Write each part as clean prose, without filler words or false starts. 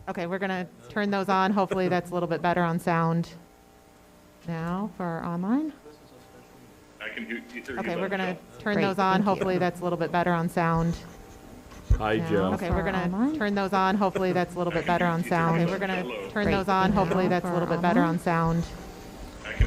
Okay, we're going to turn those on. Hopefully that's a little bit better on sound now for our online. I can hear you. Okay, we're going to turn those on. Hopefully that's a little bit better on sound. Hi, Joe. Okay, we're going to turn those on. Hopefully that's a little bit better on sound. Okay, we're going to turn those on. Hopefully that's a little bit better on sound.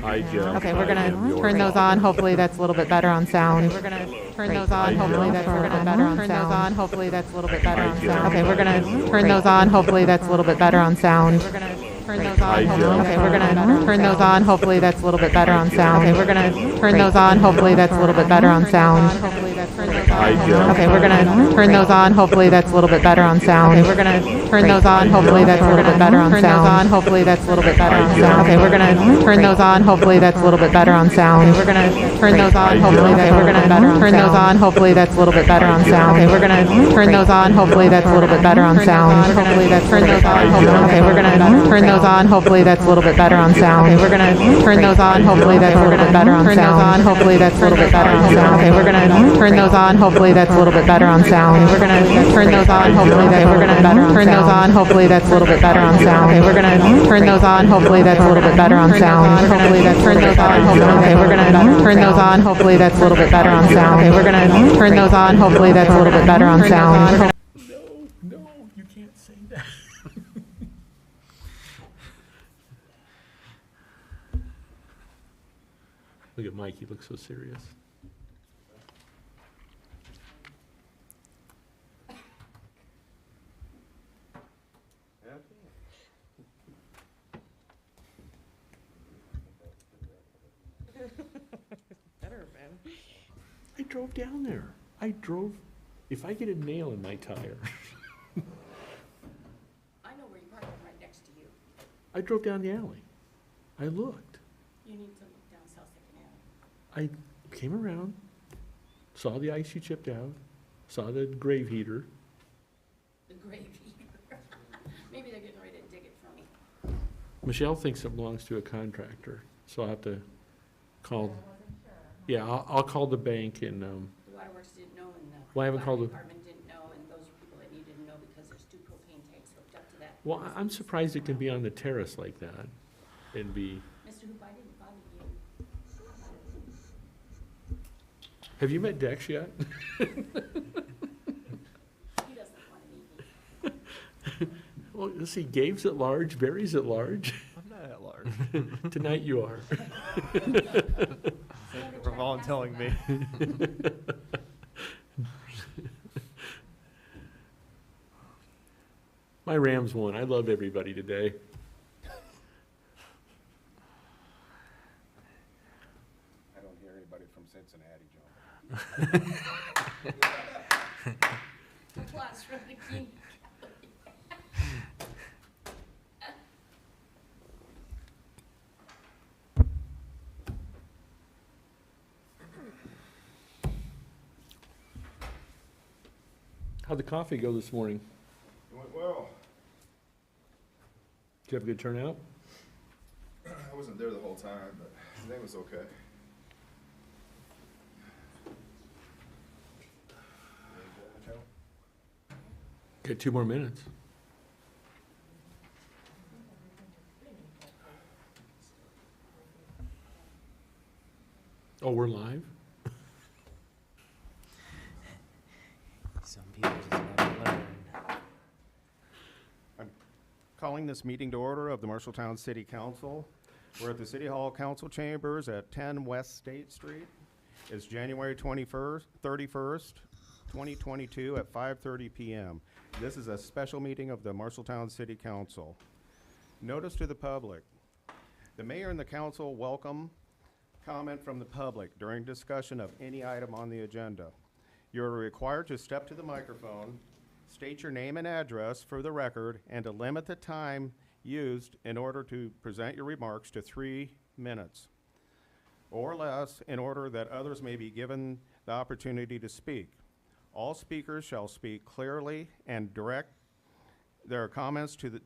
Hi, Joe. Okay, we're going to turn those on. Hopefully that's a little bit better on sound. Okay, we're going to turn those on. Hopefully that's a little bit better on sound. Turn those on. Hopefully that's a little bit better on sound. Okay, we're going to turn those on. Hopefully that's a little bit better on sound. We're going to turn those on. Okay, we're going to turn those on. Hopefully that's a little bit better on sound. Okay, we're going to turn those on. Hopefully that's a little bit better on sound. Hi, Joe. Okay, we're going to turn those on. Hopefully that's a little bit better on sound. Okay, we're going to turn those on. Hopefully that's a little bit better on sound. Hopefully that's a little bit better on sound. Okay, we're going to turn those on. Hopefully that's a little bit better on sound. We're going to turn those on. Hopefully that we're going to turn those on. Hopefully that's a little bit better on sound. Okay, we're going to turn those on. Hopefully that's a little bit better on sound. Hopefully that's turn those on. Okay, we're going to turn those on. Hopefully that's a little bit better on sound. Okay, we're going to turn those on. Hopefully that's a little bit better on sound. Hopefully that's a little bit better on sound. Okay, we're going to turn those on. Hopefully that's a little bit better on sound. We're going to turn those on. Hopefully that we're going to turn those on. Hopefully that's a little bit better on sound. Okay, we're going to turn those on. Hopefully that's a little bit better on sound. Hopefully that's turn those on. Okay, we're going to turn those on. Hopefully that's a little bit better on sound. Okay, we're going to turn those on. Hopefully that's a little bit better on sound. No, you can't say that. Look at Mike, he looks so serious. Better, man. I drove down there. If I get a nail in my tire, I know where you park, I'm right next to you. I drove down the alley. I looked. You need to look down South Second Avenue. I came around, saw the ice you chipped out, saw the grave heater. The grave heater. Maybe they're getting ready to dig it for me. Michelle thinks it belongs to a contractor, so I'll have to call. Yeah, I'll call the bank and, The waterworks didn't know, and the Well, I haven't fire called the- department didn't know, and those are people that needed to know because there's 2 propane tanks hooked up to that. well, I'm surprised it can be on the terrace like that and be, Mr. Hoop, I didn't bother you. have you met Dex yet? He doesn't want to meet me. Well, let's see, Gabe's at large, Barry's at large. I'm not at large. Tonight you are. Thank you for volunteering me. My Rams won. I love everybody today. I don't hear anybody from Cincinnati, Joe. Applause from the king. How'd the coffee go this morning? It went well. Did you have a good turnout? I wasn't there the whole time, but I think it was okay. Got 2 more minutes. Oh, we're live? Some people just never learn. I'm calling this meeting to order of the Marshalltown City Council. We're at the City Hall Council Chambers at 10 West State Street. It's January 31st, 2022 at 5:30 p.m. This is a special meeting of the Marshalltown City Council. Notice to the public. The mayor and the council welcome comment from the public during discussion of any item on the agenda. You're required to step to the microphone, state your name and address for the record, and to limit the time used in order to present your remarks to 3 minutes or less in order that others may be given the opportunity to speak. All speakers shall speak clearly and direct their comments to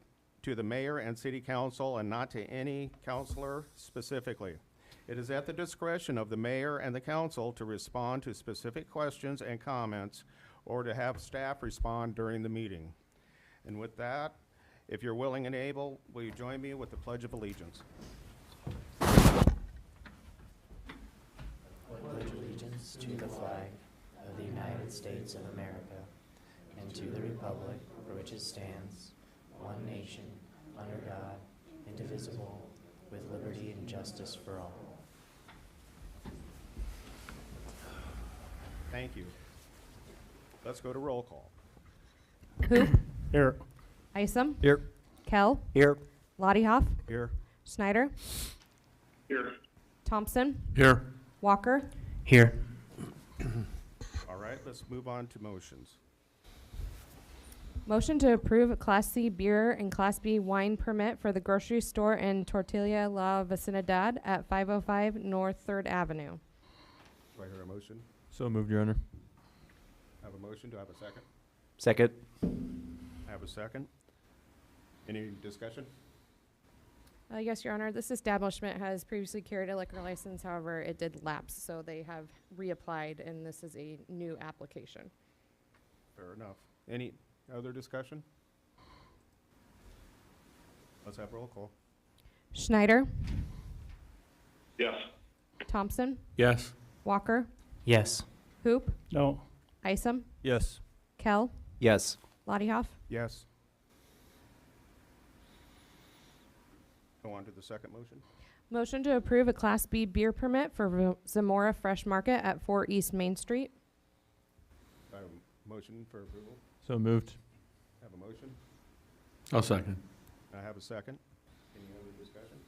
the mayor and city council and not to any counselor specifically. It is at the discretion of the mayor and the council to respond to specific questions and comments or to have staff respond during the meeting. And with that, If you're willing and able, will you join me with the Pledge of Allegiance? Pledge allegiance to the flag of the United States of America and to the republic for which it stands, one nation, under God, indivisible, with liberty and justice for all. Thank you. Let's go to roll call. Hoop, Here. Isom, Here. Kell, Here. Lottiehoff, Here. Schneider, Here. Thompson, Here. Walker, Here. All right, let's move on to motions. Motion to approve a Class C beer and Class B wine permit for the grocery store in Tortilla La Vecindad at 505 North 3rd Avenue. Do I hear a motion? So moved, Your Honor. I have a motion. Do I have a second? Second. I have a second. Any discussion? Yes, Your Honor. This establishment has previously carried a liquor license. However, it did lapse, so they have reapplied, and this is a new application. Fair enough. Any other discussion? Let's have roll call. Schneider, Yes. Thompson, Yes. Walker, Yes. Hoop, No. Isom, Yes. Kell, Yes. Lottiehoff, Yes. Go on to the second motion. Motion to approve a Class B beer permit for Zamora Fresh Market at 4 East Main Street. I have a motion for approval. So moved. I have a motion. I'll second. I have a second. Any other discussion?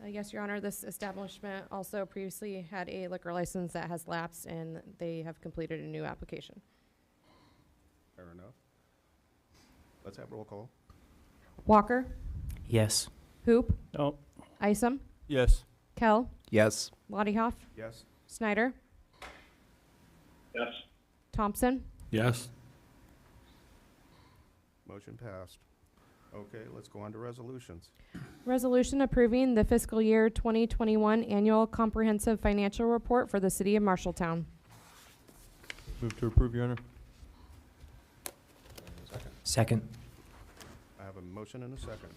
Yes, Your Honor, this establishment also previously had a liquor license that has lapsed, and they have completed a new application. Fair enough. Let's have roll call. Walker, Yes. Hoop, No. Isom, Yes. Kell, Yes. Lottiehoff, Yes. Snyder, Yes. Thompson. Yes. Motion passed. Okay, let's go on to resolutions. Resolution approving the fiscal year 2021 annual comprehensive financial report for the city of Marshalltown. Move to approve, Your Honor. Second. Second. I have a motion and a second.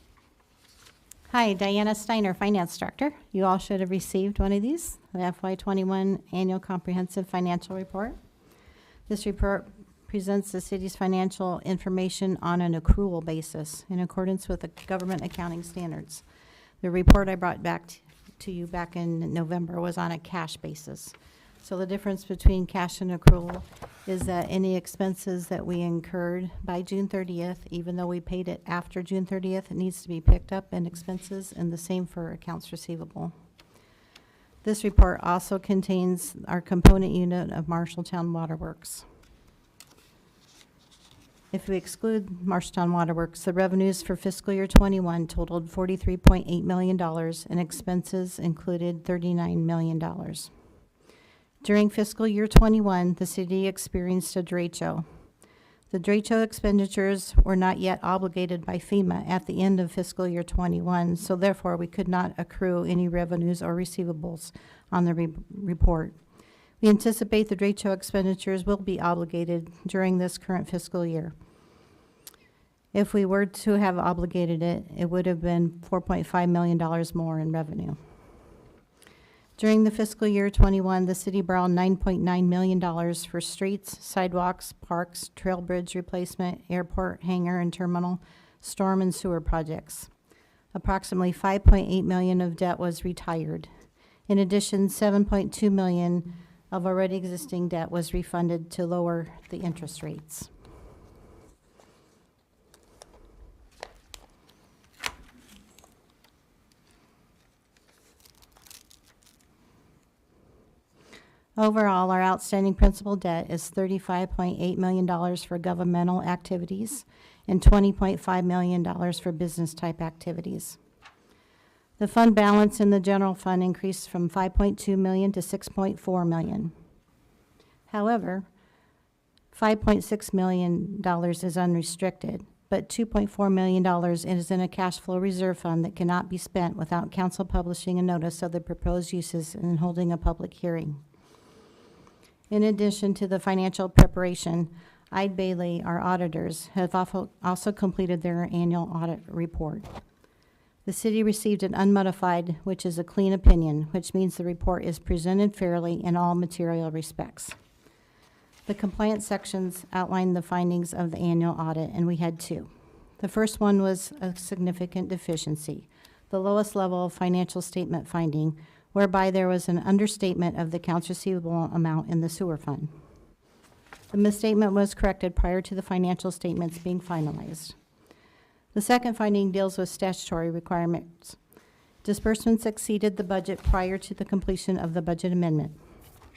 Hi, Diana Steiner, Finance Director. You all should have received one of these, the FY21 Annual Comprehensive Financial Report. This report presents the city's financial information on an accrual basis in accordance with the government accounting standards. The report I brought back to you back in November was on a cash basis. So the difference between cash and accrual is that any expenses that we incurred by June 30th, even though we paid it after June 30th, it needs to be picked up in expenses, and the same for accounts receivable. This report also contains our component unit of Marshalltown Waterworks. If we exclude Marshalltown Waterworks, the revenues for fiscal year 21 totaled $43.8 million, and expenses included $39 million. During fiscal year 21, the city experienced a derecho. The derecho expenditures were not yet obligated by FEMA at the end of fiscal year 21, so therefore we could not accrue any revenues or receivables on the report. We anticipate the derecho expenditures will be obligated during this current fiscal year. If we were to have obligated it, it would have been $4.5 million more in revenue. During the fiscal year 21, the city borrowed $9.9 million for streets, sidewalks, parks, trail bridge replacement, airport, hangar and terminal, storm and sewer projects. Approximately $5.8 million of debt was retired. In addition, $7.2 million of already existing debt was refunded to lower the interest rates. Overall, our outstanding principal debt is $35.8 million for governmental activities and $20.5 million for business-type activities. The fund balance in the general fund increased from $5.2 million to $6.4 million. However, $5.6 million is unrestricted, but $2.4 million is in a cash flow reserve fund that cannot be spent without council publishing a notice of the proposed uses and holding a public hearing. In addition to the financial preparation, Eide Bailey, our auditors, have also completed their annual audit report. The city received an unmodified, which is a clean opinion, which means the report is presented fairly in all material respects. The compliance sections outline the findings of the annual audit, and we had two. The first one was a significant deficiency, the lowest level of financial statement finding, whereby there was an understatement of the accounts receivable amount in the sewer fund. The misstatement was corrected prior to the financial statements being finalized. The second finding deals with statutory requirements. Disbursements exceeded the budget prior to the completion of the budget amendment.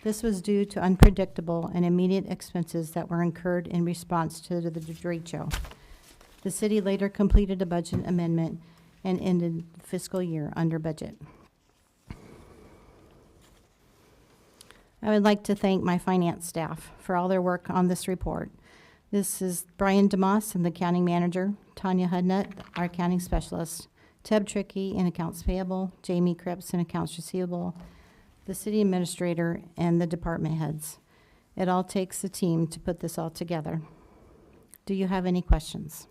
This was due to unpredictable and immediate expenses that were incurred in response to the derecho. The city later completed a budget amendment and ended the fiscal year under budget. I would like to thank my finance staff for all their work on this report. This is Brian DeMoss, and the accounting manager, Tanya Hudnut, our accounting specialist, Teb Trickey in accounts payable, Jamie Cripps in accounts receivable, the city administrator, and the department heads. It all takes a team to put this all together. Do you have any questions?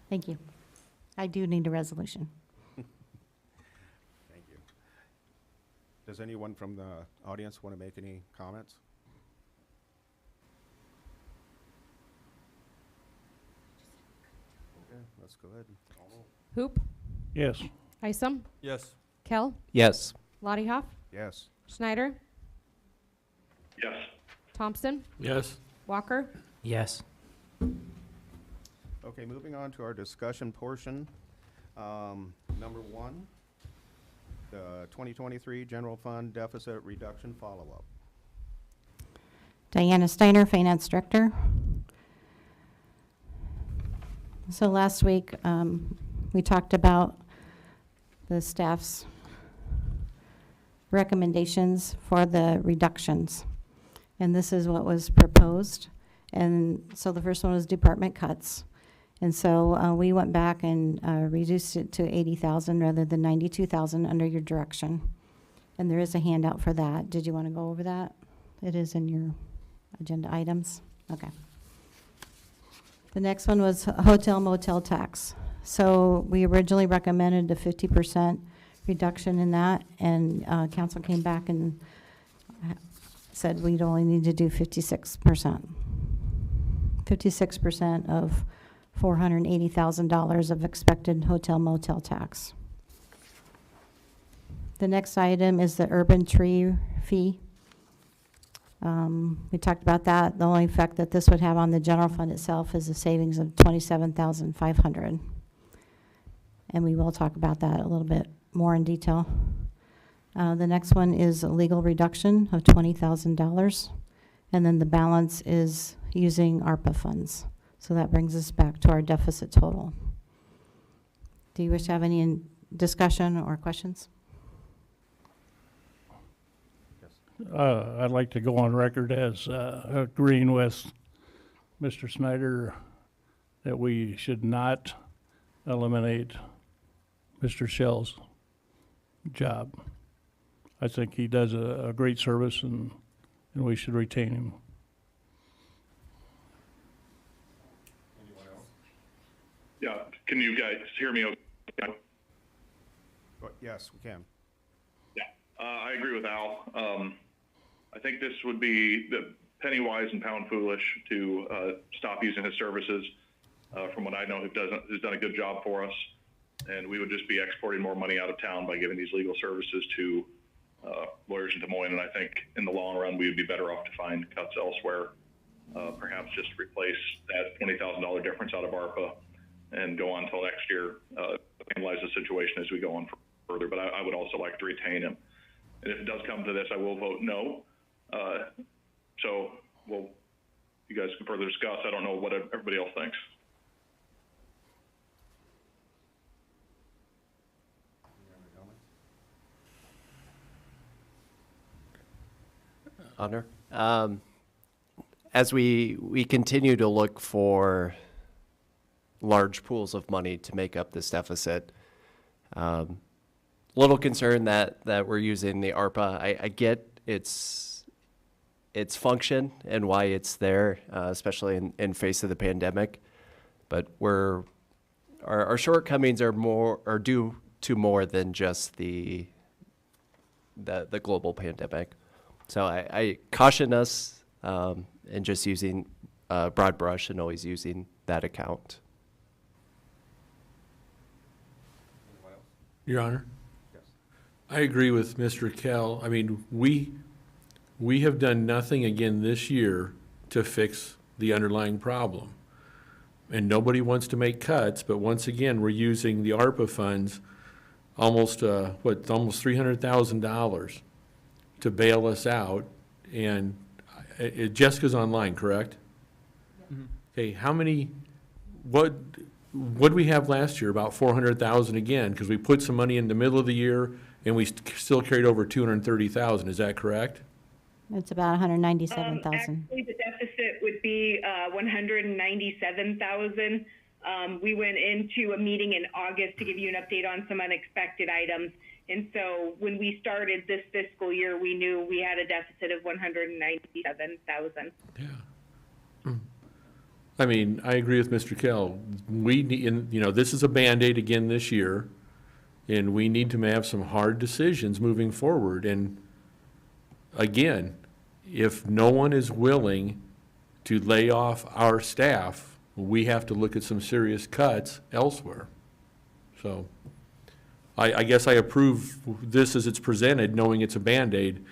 Thank you. I do need a resolution. Thank you. Does anyone from the audience want to make any comments? Okay, let's go ahead. Hoop, Yes. Isom, Yes. Kell, Yes. Lottiehoff, Yes. Schneider, Yes. Thompson, Yes. Walker. Yes. Okay, moving on to our discussion portion. Number one, the 2023 General Fund Deficit Reduction Follow-Up. Diana Steiner, Finance Director. So last week, we talked about the staff's recommendations for the reductions. And this is what was proposed. And so the first one was department cuts. And so we went back and reduced it to 80,000 rather than 92,000 under your direction. And there is a handout for that. Did you want to go over that? It is in your agenda items. Okay. The next one was hotel motel tax. So we originally recommended a 50% reduction in that, and council came back and said we'd only need to do 56%. 56% of $480,000 of expected hotel motel tax. The next item is the urban tree fee. We talked about that. The only effect that this would have on the general fund itself is a savings of $27,500. And we will talk about that a little bit more in detail. The next one is a legal reduction of $20,000. And then the balance is using ARPA funds. So that brings us back to our deficit total. Do you wish to have any discussion or questions? I'd like to go on record as agreeing with Mr. Snyder that we should not eliminate Mr. Shell's job. I think he does a great service, and we should retain him. Yeah, can you guys hear me okay? Yes, we can. Yeah, I agree with Al. I think this would be the penny wise and pound foolish to stop using his services. From what I know, who's done a good job for us, and we would just be exporting more money out of town by giving these legal services to lawyers in Des Moines. And I think in the long run, we would be better off to find cuts elsewhere. Perhaps just replace that $20,000 difference out of ARPA and go on until next year, analyze the situation as we go on further. But I would also like to retain him. And if it does come to this, I will vote no. So, well, you guys can further discuss. I don't know what everybody else thinks. Honor. As we continue to look for large pools of money to make up this deficit, little concerned that we're using the ARPA. I get its function and why it's there, especially in face of the pandemic. But our shortcomings are due to more than just the global pandemic. So I caution us in just using broad brush and always using that account. Your Honor? I agree with Mr. Kell. I mean, we have done nothing again this year to fix the underlying problem. And nobody wants to make cuts, but once again, we're using the ARPA funds, almost $300,000 to bail us out. And Jessica's online, correct? Okay, what did we have last year? About 400,000 again, because we put some money in the middle of the year and we still carried over 230,000. Is that correct? It's about 197,000. Actually, the deficit would be 197,000. We went into a meeting in August to give you an update on some unexpected items. And so when we started this fiscal year, we knew we had a deficit of 197,000. Yeah. I mean, I agree with Mr. Kell. We need, this is a Band-Aid again this year, and we need to have some hard decisions moving forward. And again, if no one is willing to lay off our staff, we have to look at some serious cuts elsewhere. So I guess I approve this as it's presented, knowing it's a Band-Aid,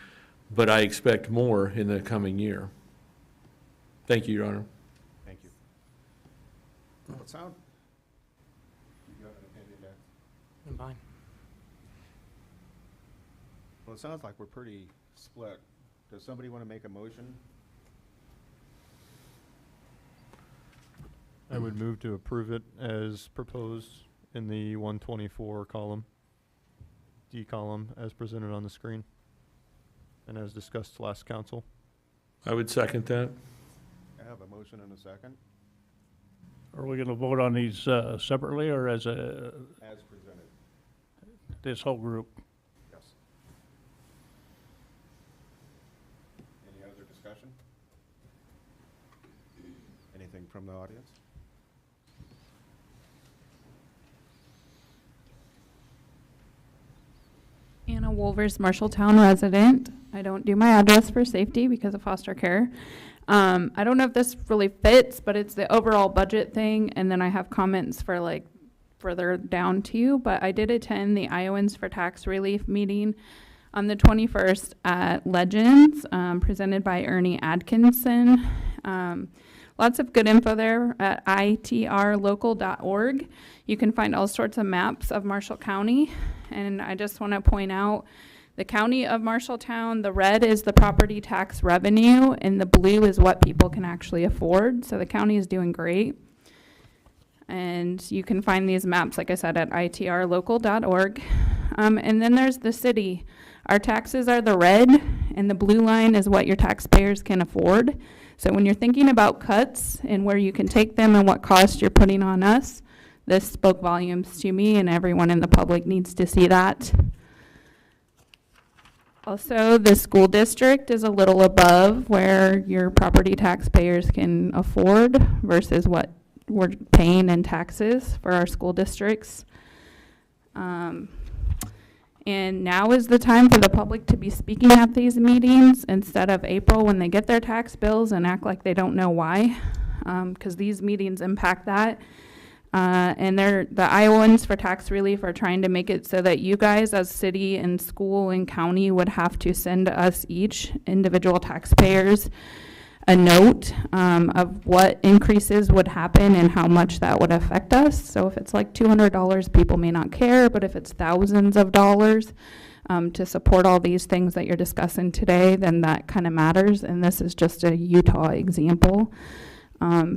but I expect more in the coming year. Thank you, Your Honor. Thank you. Well, it sounds. You got an opinion there? Mine. Well, it sounds like we're pretty split. Does somebody want to make a motion? I would move to approve it as proposed in the 124 column, D column, as presented on the screen, and as discussed last council. I would second that. I have a motion and a second. Are we gonna vote on these separately or as presented. this whole group? Yes. Any other discussion? Anything from the audience? Anna Wolvers, Marshalltown resident. I don't do my address for safety because of foster care. I don't know if this really fits, but it's the overall budget thing, and then I have comments for like further down to you, but I did attend the Iowans for Tax Relief meeting on the 21st at Legends, presented by Ernie Atkinson. Lots of good info there at itrlocal.org. You can find all sorts of maps of Marshall County, and I just want to point out the county of Marshalltown, the red is the property tax revenue, and the blue is what people can actually afford. So the county is doing great. And you can find these maps, like I said, at itrlocal.org. And then there's the city. Our taxes are the red, and the blue line is what your taxpayers can afford. So when you're thinking about cuts and where you can take them and what cost you're putting on us, this spoke volumes to me, and everyone in the public needs to see that. Also, the school district is a little above where your property taxpayers can afford versus what we're paying in taxes for our school districts. And now is the time for the public to be speaking at these meetings instead of April when they get their tax bills and act like they don't know why, because these meetings impact that. And the Iowans for Tax Relief are trying to make it so that you guys as city and school and county would have to send us each individual taxpayers a note of what increases would happen and how much that would affect us. So if it's like $200, people may not care, but if it's thousands of dollars to support all these things that you're discussing today, then that kind of matters. And this is just a Utah example.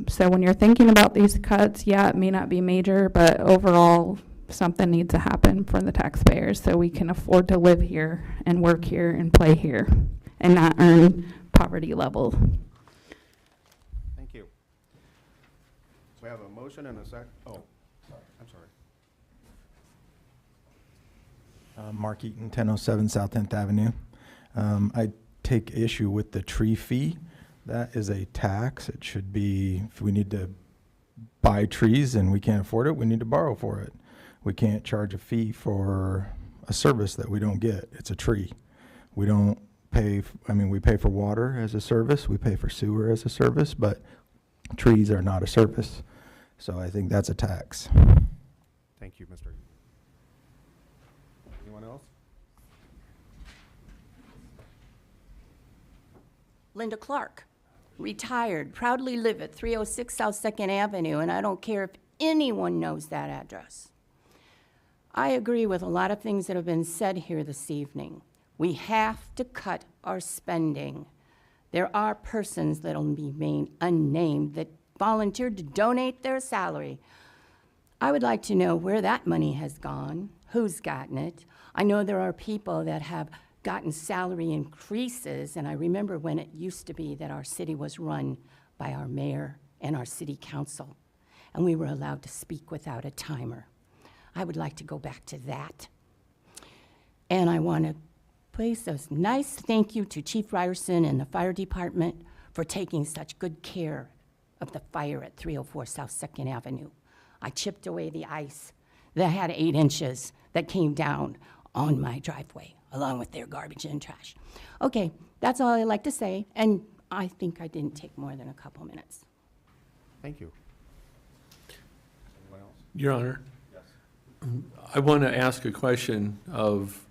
So when you're thinking about these cuts, yeah, it may not be major, but overall, something needs to happen for the taxpayers so we can afford to live here and work here and play here and not earn poverty level. Thank you. We have a motion and a second. Oh, sorry. I'm sorry. Mark Eaton, 1007 South 10th Avenue. I take issue with the tree fee. That is a tax. It should be, if we need to buy trees and we can't afford it, we need to borrow for it. We can't charge a fee for a service that we don't get. It's a tree. We don't pay, we pay for water as a service, we pay for sewer as a service, but trees are not a service. So I think that's a tax. Thank you, Mr. Anyone else? Linda Clark, retired, proudly live at 306 South 2nd Avenue, and I don't care if anyone knows that address. I agree with a lot of things that have been said here this evening. We have to cut our spending. There are persons that will remain unnamed that volunteered to donate their salary. I would like to know where that money has gone, who's gotten it. I know there are people that have gotten salary increases, and I remember when it used to be that our city was run by our mayor and our city council, and we were allowed to speak without a timer. I would like to go back to that. And I want to place a nice thank you to Chief Ryerson and the fire department for taking such good care of the fire at 304 South 2nd Avenue. I chipped away the ice that had 8 inches that came down on my driveway, along with their garbage and trash. Okay, that's all I'd like to say, and I think I didn't take more than a couple minutes. Thank you. Anyone else? Your Honor, Yes. I want to ask a question of,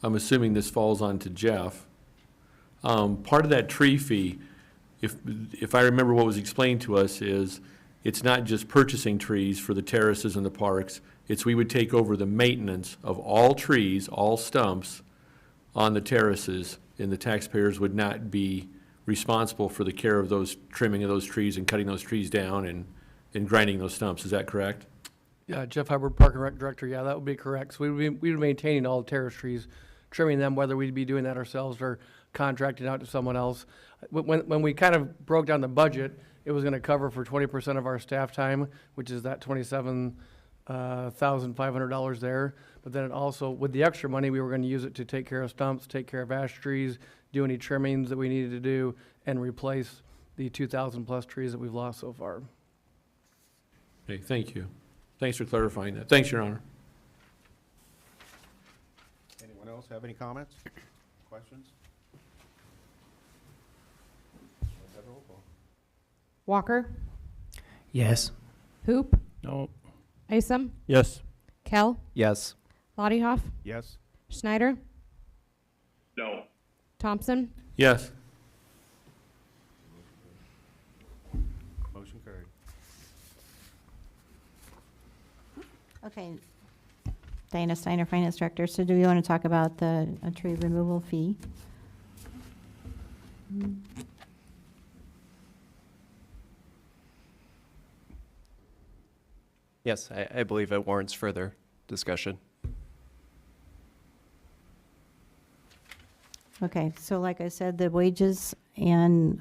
I'm assuming this falls on to Jeff. Part of that tree fee, if I remember what was explained to us, is it's not just purchasing trees for the terraces and the parks, it's we would take over the maintenance of all trees, all stumps on the terraces, and the taxpayers would not be responsible for the care of those, trimming of those trees and cutting those trees down and grinding those stumps. Is that correct? Yeah, Jeff Hubbard, Park and Rec Director, yeah, that would be correct. So we would be maintaining all the terrace trees, trimming them, whether we'd be doing that ourselves or contracting out to someone else. When we kind of broke down the budget, it was gonna cover for 20% of our staff time, which is that $27,500 there. But then it also, with the extra money, we were gonna use it to take care of stumps, take care of ash trees, do any trimmings that we needed to do, and replace the 2,000 plus trees that we've lost so far. Okay, thank you. Thanks for clarifying that. Thanks, Your Honor. Anyone else have any comments, questions? Let's have a roll call. Walker, Yes. Hoop, No. Isom, Yes. Kell, Yes. Lottiehoff, Yes. Schneider, No. Thompson, Yes. Motion carried. Okay. Diana Steiner, Finance Director. So do we want to talk about the tree removal fee? Yes, I believe it warrants further discussion. Okay, so like I said, the wages and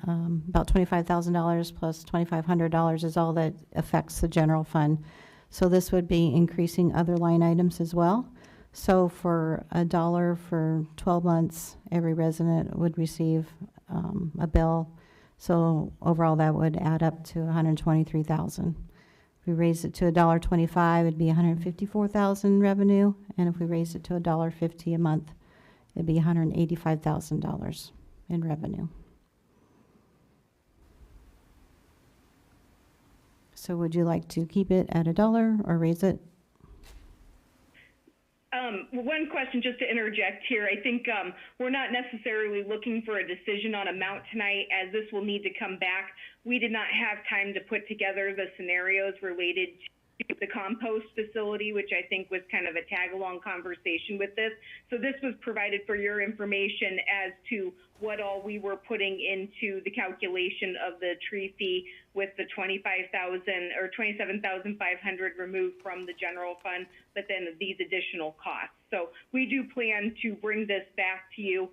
about $25,000 plus $2,500 is all that affects the general fund. So this would be increasing other line items as well. So for $1 for 12 months, every resident would receive a bill. So overall, that would add up to $123,000. If we raise it to $1.25, it'd be $154,000 revenue, and if we raise it to $1.50 a month, it'd be $185,000 in revenue. So would you like to keep it at $1 or raise it? One question just to interject here. I think we're not necessarily looking for a decision on amount tonight, as this will need to come back. We did not have time to put together the scenarios related to the compost facility, which I think was kind of a tag-along conversation with this. So this was provided for your information as to what all we were putting into the calculation of the tree fee, with the $25,000 or $27,500 removed from the general fund, but then these additional costs. So we do plan to bring this back to you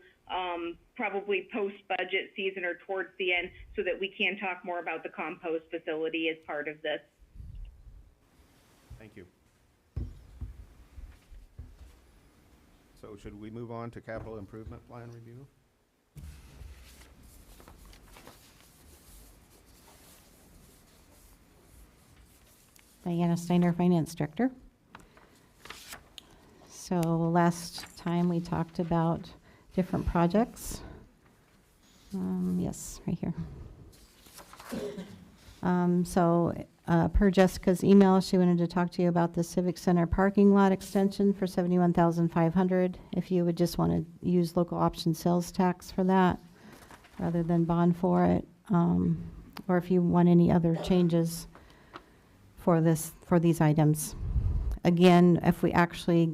probably post-budget season or towards the end, so that we can talk more about the compost facility as part of this. Thank you. So should we move on to capital improvement plan review? Diana Steiner, Finance Director. So last time we talked about different projects. Yes, right here. Per Jessica's email, she wanted to talk to you about the Civic Center parking lot extension for $71,500. If you would just want to use local option sales tax for that rather than bond for it, or if you want any other changes for these items. Again, if we actually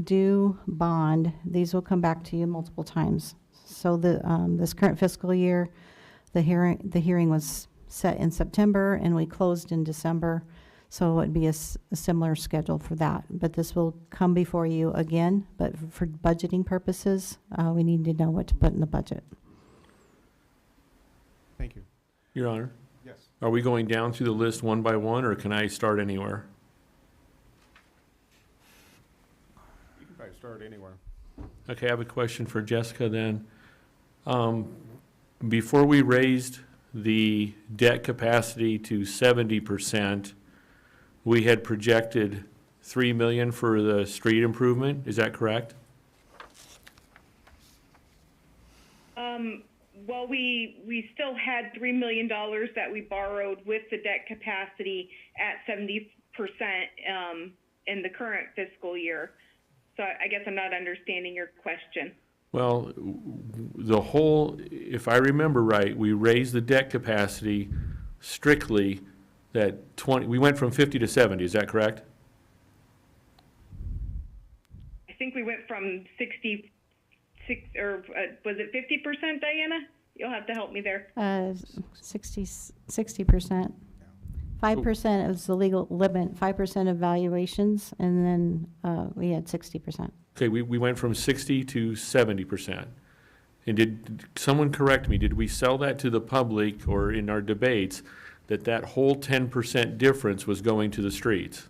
do bond, these will come back to you multiple times. So this current fiscal year, the hearing was set in September and we closed in December. So it'd be a similar schedule for that. But this will come before you again, but for budgeting purposes, we need to know what to put in the budget. Thank you. Your Honor? Yes. Are we going down through the list one by one, or can I start anywhere? You can probably start anywhere. Okay, I have a question for Jessica then. Before we raised the debt capacity to 70%, we had projected $3 million for the street improvement. Is that correct? Well, we still had $3 million that we borrowed with the debt capacity at 70% in the current fiscal year. So I guess I'm not understanding your question. Well, if I remember right, we raised the debt capacity strictly that we went from 50 to 70, is that correct? I think we went from 66, or was it 50%, Diana? You'll have to help me there. 60%. 5% is the legal limit, 5% of valuations, and then we had 60%. Okay, we went from 60 to 70%. And did someone correct me, did we sell that to the public or in our debates that whole 10% difference was going to the streets?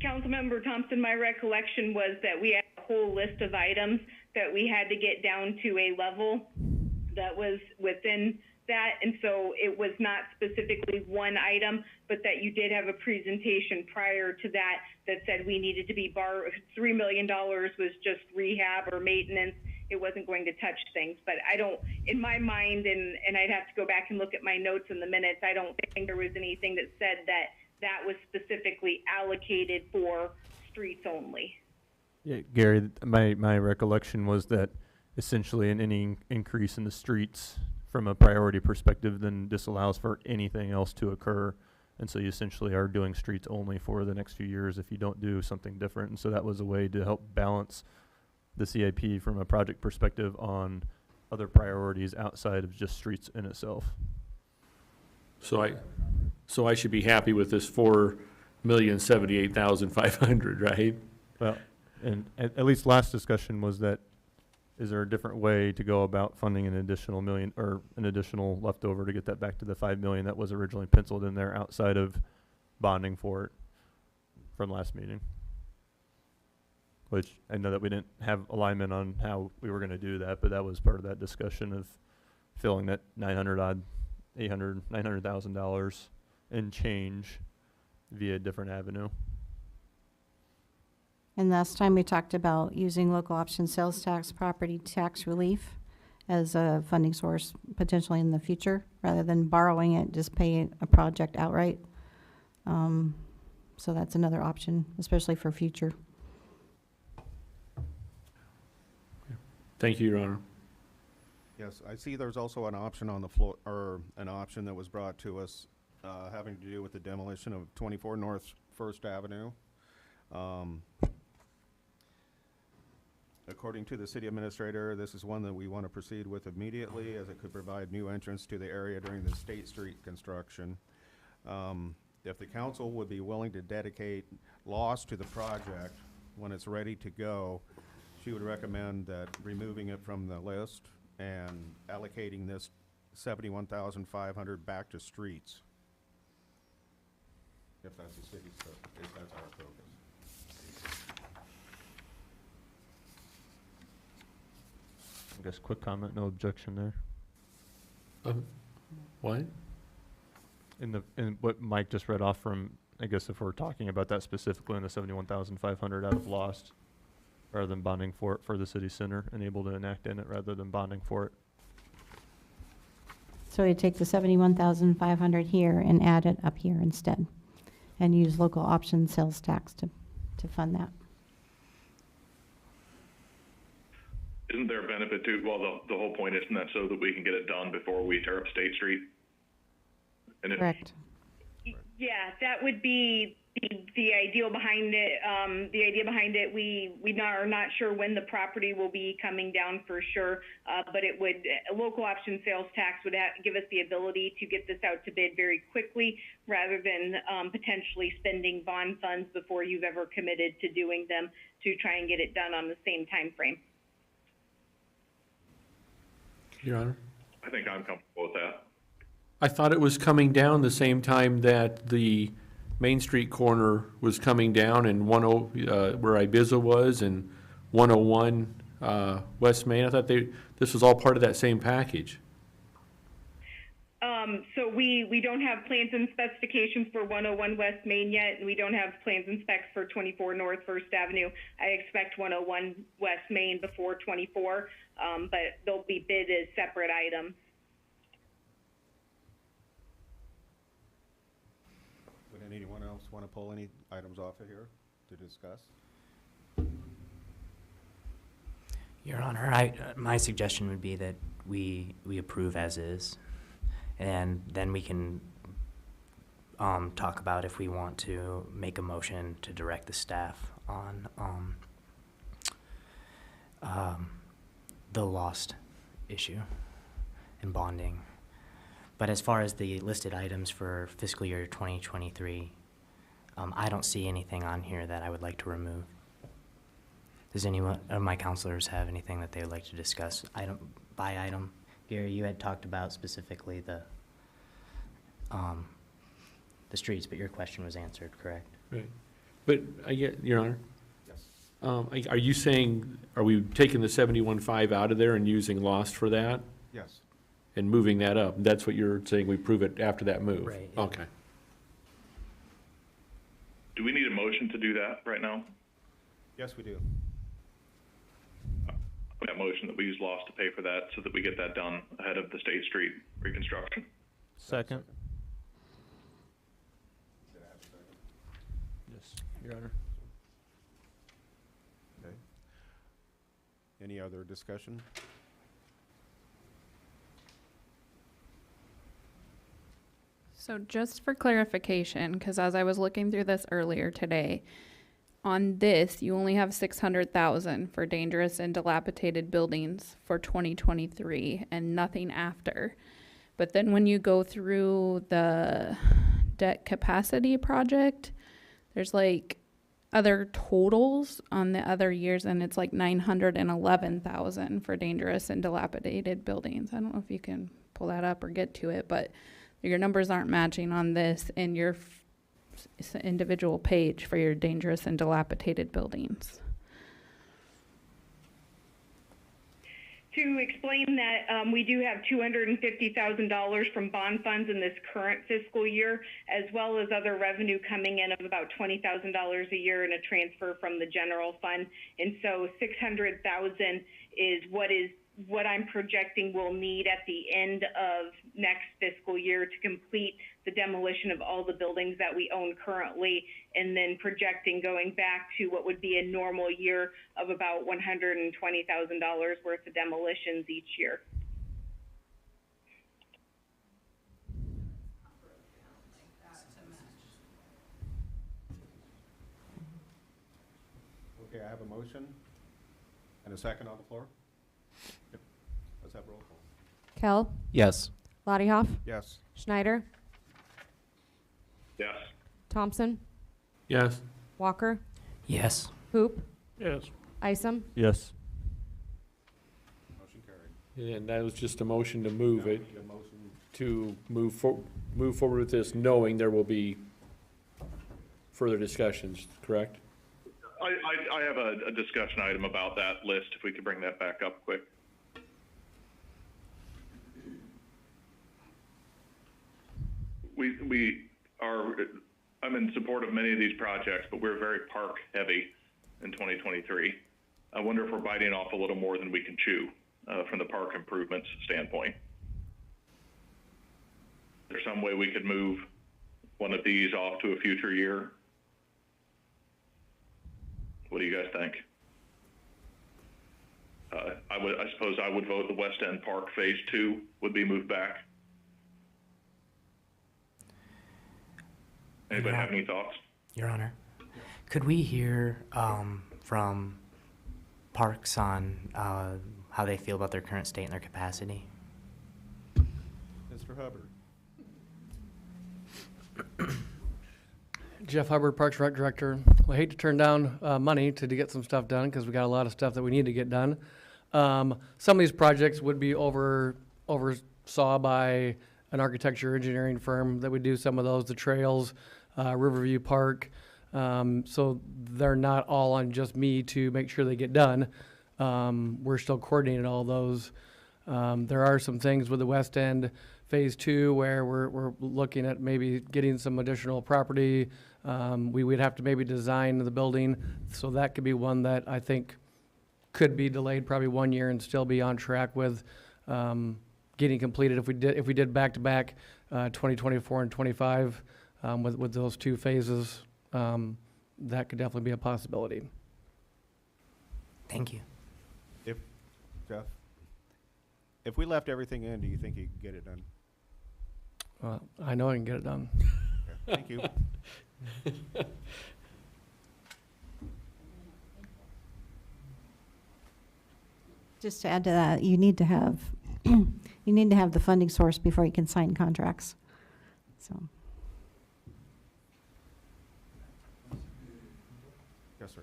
Councilmember Thompson, my recollection was that we had a whole list of items that we had to get down to a level that was within that, and so it was not specifically one item, but that you did have a presentation prior to that said we needed to be borrowed. $3 million was just rehab or maintenance. It wasn't going to touch things, but I don't, in my mind, and I'd have to go back and look at my notes in the minutes, I don't think there was anything that said that was specifically allocated for streets only. Yeah, Gary, my recollection was that essentially any increase in the streets from a priority perspective then disallows for anything else to occur. And so you essentially are doing streets only for the next few years if you don't do something different. And so that was a way to help balance the CIP from a project perspective on other priorities outside of just streets in itself. So I should be happy with this $4,078,500, right? Well, and at least last discussion was that, is there a different way to go about funding an additional million or an additional leftover to get that back to the 5 million that was originally penciled in there outside of bonding for it from last meeting? Which I know that we didn't have alignment on how we were going to do that, but that was part of that discussion of filling that $900,000 and change via a different avenue. And last time we talked about using local option sales tax, property tax relief as a funding source potentially in the future, rather than borrowing it, just pay a project outright. So that's another option, especially for future. Thank you, Your Honor. Yes, I see there's also an option on the floor, or an option that was brought to us having to do with the demolition of 24 North First Avenue. According to the city administrator, this is one that we want to proceed with immediately, as it could provide new entrance to the area during the State Street construction. If the council would be willing to dedicate loss to the project when it's ready to go, she would recommend that removing it from the list and allocating this $71,500 back to streets. If that's the city's, if that's our focus. I guess quick comment, no objection there. What? In what Mike just read off from, I guess if we're talking about that specifically in the 71,500 out of lost, rather than bonding for it for the city center and able to enact in it rather than bonding for it. So we take the 71,500 here and add it up here instead, and use local option sales tax to fund that. Isn't there a benefit to, well, the whole point isn't that so that we can get it done before we tear up State Street? And if, Correct. Yeah, that would be the ideal behind it. The idea behind it, we are not sure when the property will be coming down for sure, but it would, local option sales tax would give us the ability to get this out to bid very quickly rather than potentially spending bond funds before you've ever committed to doing them to try and get it done on the same time frame. Your Honor? I think I'm comfortable with that. I thought it was coming down the same time that the Main Street corner was coming down and where Ibiza was and 101 West Main. I thought this was all part of that same package. So we don't have plans and specifications for 101 West Main yet, and we don't have plans and specs for 24 North First Avenue. I expect 101 West Main before 24, but they'll be bid as separate items. Would anyone else want to pull any items off of here to discuss? Your Honor, my suggestion would be that we approve as is, and then we can talk about if we want to make a motion to direct the staff on the lost issue and bonding. But as far as the listed items for fiscal year 2023, I don't see anything on here that I would like to remove. Does anyone of my counselors have anything that they would like to discuss item by item? Gary, you had talked about specifically the streets, but your question was answered, correct? Right. But I get, Your Honor. Yes. Are you saying, are we taking the 71.5 out of there and using lost for that? Yes. And moving that up? That's what you're saying, we prove it after that move? Right. Yeah. Okay. Do we need a motion to do that right now? Yes, we do. That motion that we use lost to pay for that so that we get that done ahead of the State Street reconstruction. Second. Yes, Your Honor. Okay. Any other discussion? So just for clarification, because as I was looking through this earlier today, on this, you only have 600,000 for dangerous and dilapidated buildings for 2023 and nothing after. But then when you go through the debt capacity project, there's like other totals on the other years, and it's like 911,000 for dangerous and dilapidated buildings. I don't know if you can pull that up or get to it, but your numbers aren't matching on this in your individual page for your dangerous and dilapidated buildings. To explain that, we do have $250,000 from bond funds in this current fiscal year, as well as other revenue coming in of about $20,000 a year in a transfer from the general fund. And so $600,000 is what I'm projecting we'll need at the end of next fiscal year to complete the demolition of all the buildings that we own currently, and then projecting going back to what would be a normal year of about $120,000 worth of demolitions each year. Okay, I have a motion and a second on the floor. Yep. Let's have roll call. Kell, Yes. Lottiehoff, Yes. Schneider, Yes. Thompson, Yes. Walker, Yes. Hoop, Yes. Isom, Yes. Motion carried. And that was just a motion to move Now we it, need a motion. to move forward with this, knowing there will be further discussions, correct? I have a discussion item about that list, if we could bring that back up quick. we are, I'm in support of many of these projects, but we're very park heavy in 2023. I wonder if we're biting off a little more than we can chew from the park improvements standpoint. Is there some way we could move one of these off to a future year? What do you guys think? I suppose I would vote the West End Park Phase 2 would be moved back. Anybody have any thoughts? Your Honor, could we hear from Parks on how they feel about their current state and their capacity? Mr. Hubbard. Jeff Hubbard, Parks Rec Director. I hate to turn down money to get some stuff done because we got a lot of stuff that we need to get done. Some of these projects would be oversaw by an architecture engineering firm that would do some of those, the trails, Riverview Park. So they're not all on just me to make sure they get done. We're still coordinating all those. There are some things with the West End Phase 2 where we're looking at maybe getting some additional property. We would have to maybe design the building, so that could be one that I think could be delayed probably 1 year and still be on track with getting completed if we did back to back 2024 and 25 with those two phases. That could definitely be a possibility. Thank you. Jeff, if we left everything in, do you think you could get it done? I know I can get it done. Okay, thank you. Just to add to that, you need to have you need to have the funding source before you can sign contracts. So. Yes, sir.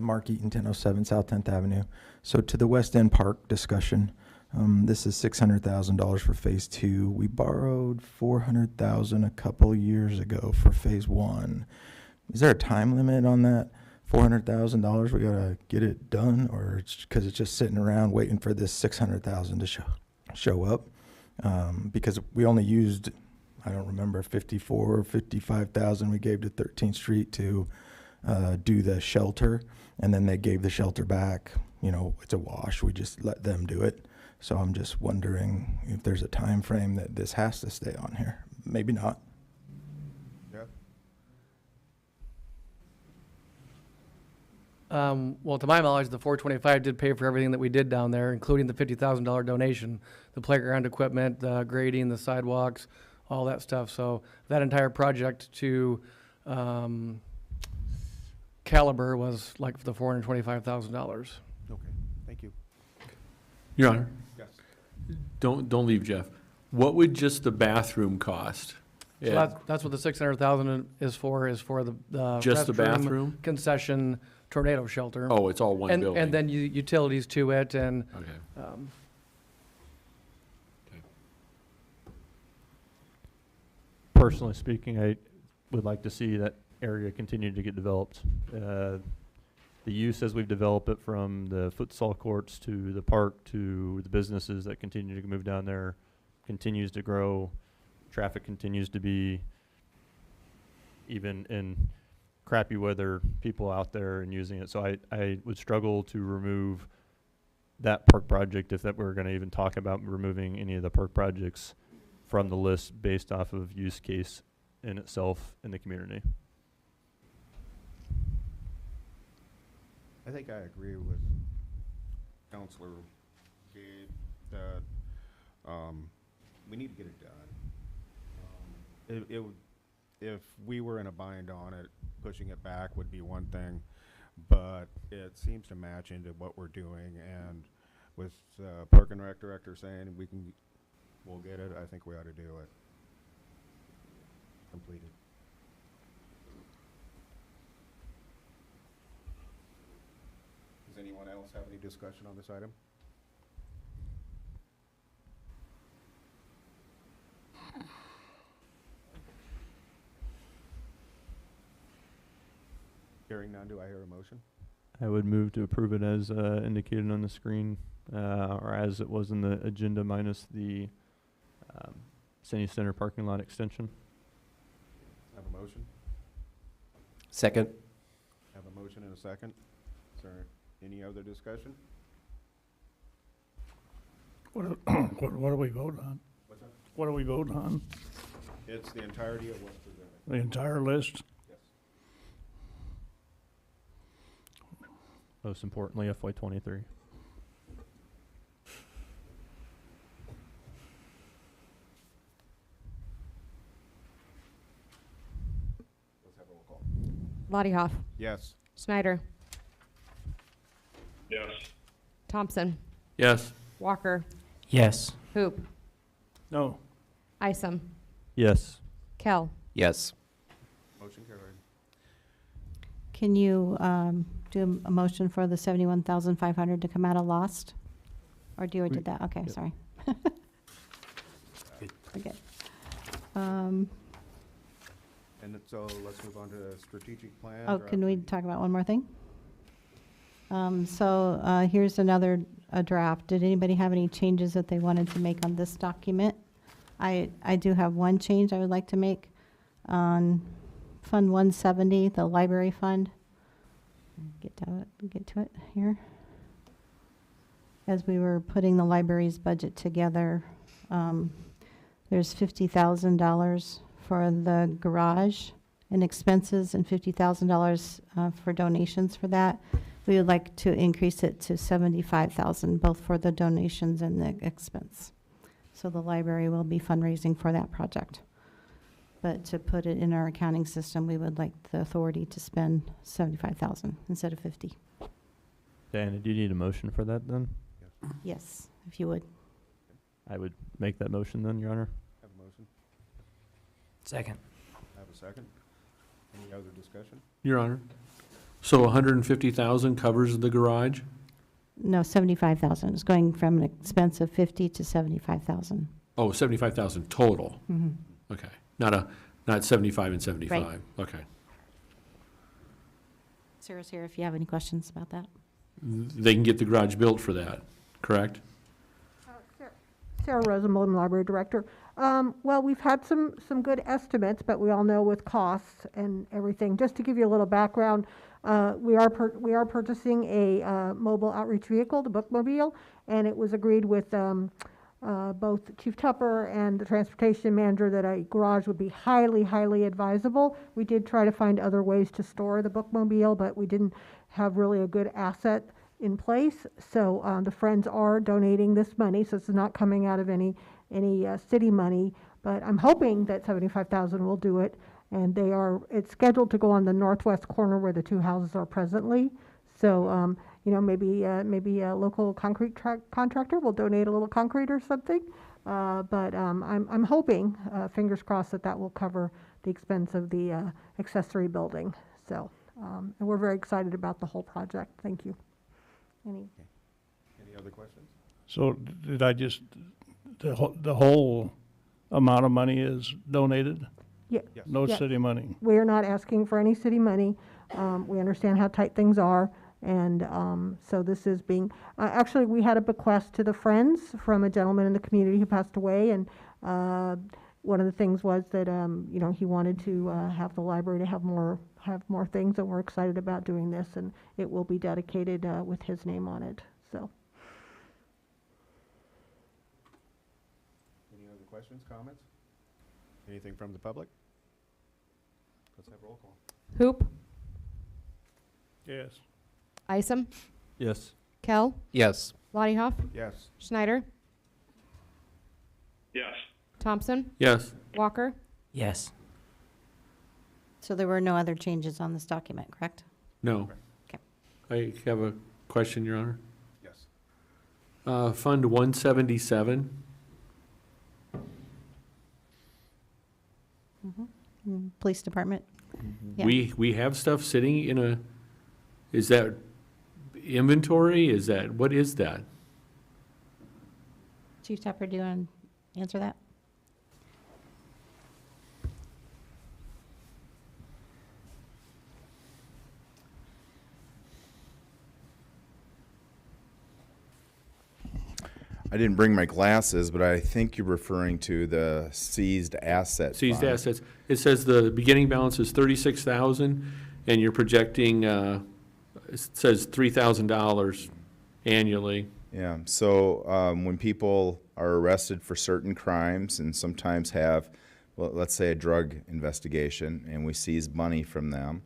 Mark Eaton, 1007 South 10th Avenue. So to the West End Park discussion, this is $600,000 for Phase 2. We borrowed $400,000 a couple years ago for Phase 1. Is there a time limit on that $400,000? We gotta get it done, or it's because it's just sitting around waiting for this $600,000 to show up? Because we only used, I don't remember, 54 or 55,000 we gave to 13th Street to do the shelter, and then they gave the shelter back. You know, it's a wash. We just let them do it. So I'm just wondering if there's a time frame that this has to stay on here. Maybe not. Yeah. Well, to my knowledge, the 425 did pay for everything that we did down there, including the $50,000 donation, the playground equipment, the grading, the sidewalks, all that stuff. So that entire project to caliber was like the $425,000. Okay, thank you. Your Honor, Yes. don't leave, Jeff. What would just the bathroom cost? So that's what the $600,000 is for the Just the restroom, bathroom? concession, tornado shelter. Oh, it's all one building. And then utilities to it and. Okay. Personally speaking, I would like to see that area continue to get developed. The use as we've developed it, from the futsal courts to the park to the businesses that continue to move down there, continues to grow. Traffic continues to be, even in crappy weather, people out there and using it. So I would struggle to remove that park project if that we're going to even talk about removing any of the park projects from the list based off of use case in itself in the community. I think I agree with Counselor Gabe that we need to get it done. It would, if we were in a bind on it, pushing it back would be one thing, but it seems to match into what we're doing, and with Park and Rec Director saying we'll get it, I think we ought to do it. Completed. Does anyone else have any discussion on this item? Hearing none, do I hear a motion? I would move to approve it as indicated on the screen, or as it was in the agenda minus the Senior Center parking lot extension. Have a motion? Second. Have a motion and a second. Is there any other discussion? What do we vote on? What's that? What do we vote on? It's the entirety of what's presented. The entire list? Yes. Most importantly, FY23. Let's have a roll call. Lottie Hoff, Yes. Schneider, Yes. Thompson, Yes. Walker, Yes. Hoop, No. Isom, Yes. Kell. Yes. Motion carried. Can you do a motion for the 71,500 to come out of lost? Or do you already did that? Okay, Yep. sorry. Okay. So let's move on to strategic plan. Oh, can we talk about one more thing? Here's another draft. Did anybody have any changes that they wanted to make on this document? I do have one change I would like to make on Fund 170, the library fund. Get to it here. As we were putting the library's budget together, there's $50,000 for the garage and expenses and $50,000 for donations for that. We would like to increase it to $75,000, both for the donations and the expense. So the library will be fundraising for that project. But to put it in our accounting system, we would like the authority to spend $75,000 instead of 50. Diana, do you need a motion for that then? Yes, if you would. I would make that motion then, Your Honor. Have a motion? Second. Have a second? Any other discussion? Your Honor. So 150,000 covers the garage? No, 75,000. It's going from an expense of 50 to 75,000. Oh, 75,000 total. Mm-hmm. Okay. Not 75 and 75. Right. Okay. Sarah's here if you have any questions about that. They can get the garage built for that, correct? Sarah Rosenblum, Library Director. Well, we've had some good estimates, but we all know with costs and everything. Just to give you a little background, we are purchasing a mobile outreach vehicle, the Bookmobile, and it was agreed with both Chief Tupper and the transportation manager that a garage would be highly, highly advisable. We did try to find other ways to store the Bookmobile, but we didn't have really a good asset in place. So the Friends are donating this money, so it's not coming out of any city money. But I'm hoping that 75,000 will do it, and it's scheduled to go on the northwest corner where the two houses are presently. So maybe a local concrete contractor will donate a little concrete or something. But I'm hoping, fingers crossed, that will cover the expense of the accessory building. So and we're very excited about the whole project. Thank you. Any other questions? So did I just, the whole amount of money is donated? Yeah. Yes. No Yeah. city money? We are not asking for any city money. We understand how tight things are. And so this is being, actually, we had a bequest to the Friends from a gentleman in the community who passed away. And one of the things was that, he wanted to have the library to have more things, and we're excited about doing this. And it will be dedicated with his name on it. So. Any other questions, comments? Anything from the public? Let's have roll call. Hoop, Yes. Isom, Yes. Kell, Yes. Lottie Hoff, Yes. Schneider, Yes. Thompson, Yes. Walker. Yes. So there were no other changes on this document, correct? No. Okay. I have a question, Your Honor. Yes. Fund 177. Police Department? Yeah. We have stuff sitting in is that inventory? What is that? Chief Tupper, do you want to answer that? I didn't bring my glasses, but I think you're referring to the seized asset Seized fund. assets. It says the beginning balance is 36,000, and you're projecting, it says $3,000 annually. Yeah, so when people are arrested for certain crimes and sometimes have, well, let's say a drug investigation, and we seize money from them,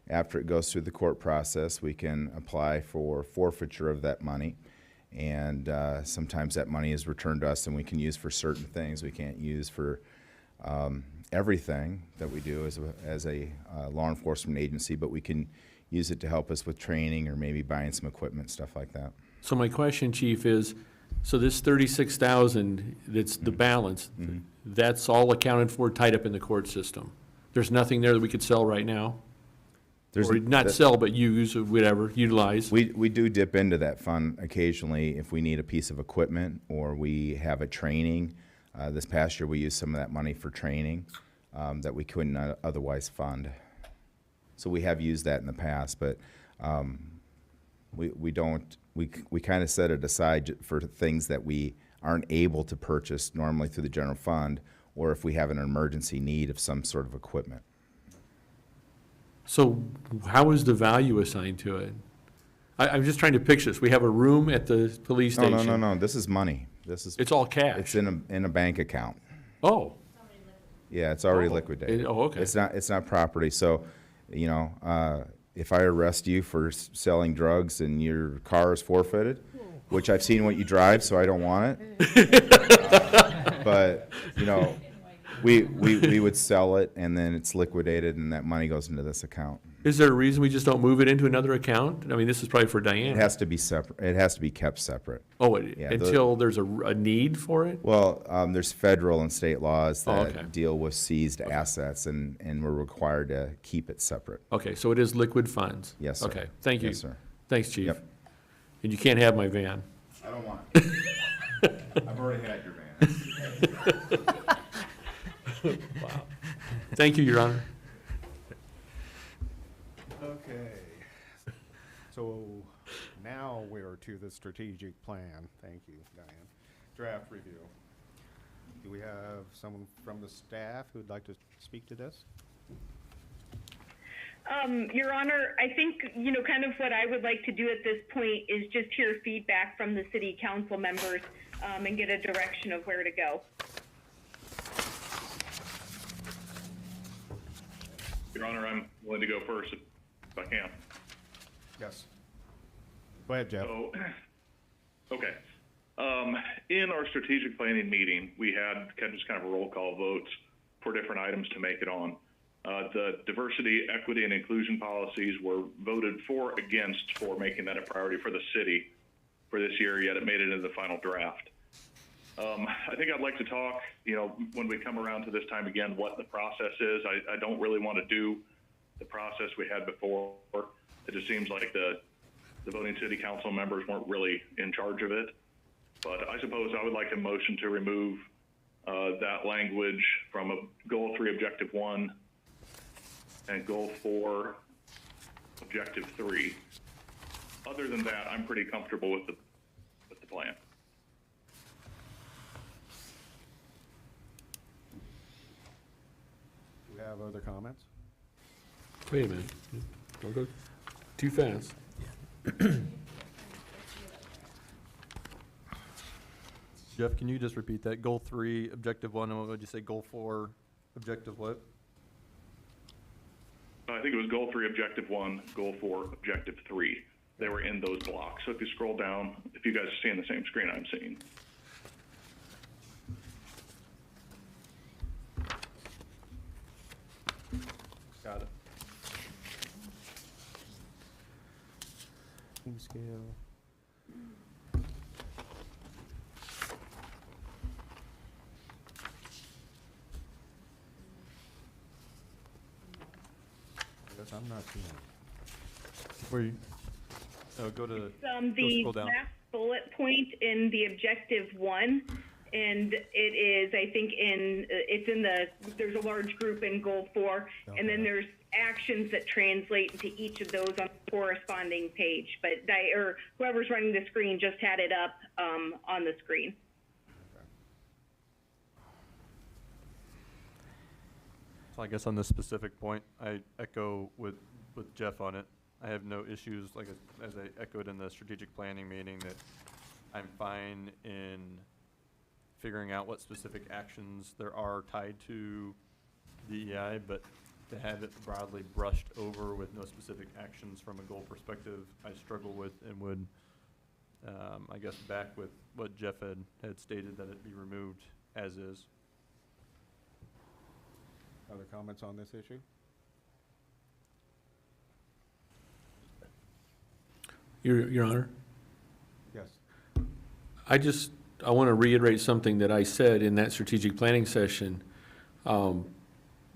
after it goes through the court process, we can apply for forfeiture of that money. And sometimes that money is returned to us and we can use for certain things. We can't use for everything that we do as a law enforcement agency, but we can use it to help us with training or maybe buying some equipment, stuff like that. So my question, Chief, is, so this 36,000, that's the balance, that's all accounted for, tied up in the court system? There's nothing there that we could sell right now? Or not sell, but use, or whatever, utilize? We do dip into that fund occasionally if we need a piece of equipment or we have a training. This past year, we used some of that money for training that we couldn't otherwise fund. So we have used that in the past, but we kind of set it aside for things that we aren't able to purchase normally through the general fund, or if we have an emergency need of some sort of equipment. So how is the value assigned to it? I'm just trying to picture this. We have a room at the police station. No. This is money. It's all cash. It's in a bank account. Oh. Yeah, it's already liquidated. Okay. It's not property. So, you know, if I arrest you for selling drugs and your car is forfeited, which I've seen what you drive, so I don't want it. But you know, we would sell it and then it's liquidated and that money goes into this account. Is there a reason we just don't move it into another account? I mean, this is probably for Diane. It has to be separate. It has to be kept separate. Oh, Yeah, until there's a need for it? Well, there's federal and state laws that okay. deal with seized assets, and we're required to keep it separate. Okay, so it is liquid funds? Yes, sir. Okay, thank you. Yes, sir. Thanks, Chief. Yep. And you can't have my van. I don't want it. I've already had your van. Wow. Thank you, Your Honor. Okay. So now we're to the strategic plan. Thank you, Diane. Draft review. Do we have someone from the staff who'd like to speak to this? Your Honor, I think, you know, kind of what I would like to do at this point is just hear feedback from the city council members and get a direction of where to go. Your Honor, I'm willing to go first if I can. Yes. Go ahead, Jeff. So, okay. In our strategic planning meeting, we had just kind of a roll call votes for different items to make it on. The diversity, equity, and inclusion policies were voted for, against, for making that a priority for the city for this year, yet it made it into the final draft. I think I'd like to talk, you know, when we come around to this time again, what the process is. I don't really want to do the process we had before. It just seems like the voting city council members weren't really in charge of it. But I suppose I would like a motion to remove that language from a Goal 3, Objective 1, and Goal 4, Objective 3. Other than that, I'm pretty comfortable with the plan. Do we have other comments? Wait a minute. Don't go too fast. Jeff, can you just repeat that? Goal 3, Objective 1, and what would you say, Goal 4, Objective what? I think it was Goal 3, Objective 1, Goal 4, Objective 3. They were in those blocks. So if you scroll down, if you guys are seeing the same screen I'm seeing. Got it. Team scale. I guess I'm not seeing it. Where you? Oh, go to. The scroll down. last bullet point in the Objective 1, and it is, I think, it's in the, there's a large group in Goal 4, and then there's actions that translate into each of those on the corresponding page. But or whoever's running the screen just had it up on the screen. So I guess on this specific point, I echo with Jeff on it. I have no issues, like as I echoed in the strategic planning meeting, that I'm fine in figuring out what specific actions there are tied to DEI, but to have it broadly brushed over with no specific actions from a goal perspective, I struggle with and would, I guess, back with what Jeff had stated, that it be removed as is. Other comments on this issue? Your Honor? Yes. I want to reiterate something that I said in that strategic planning session.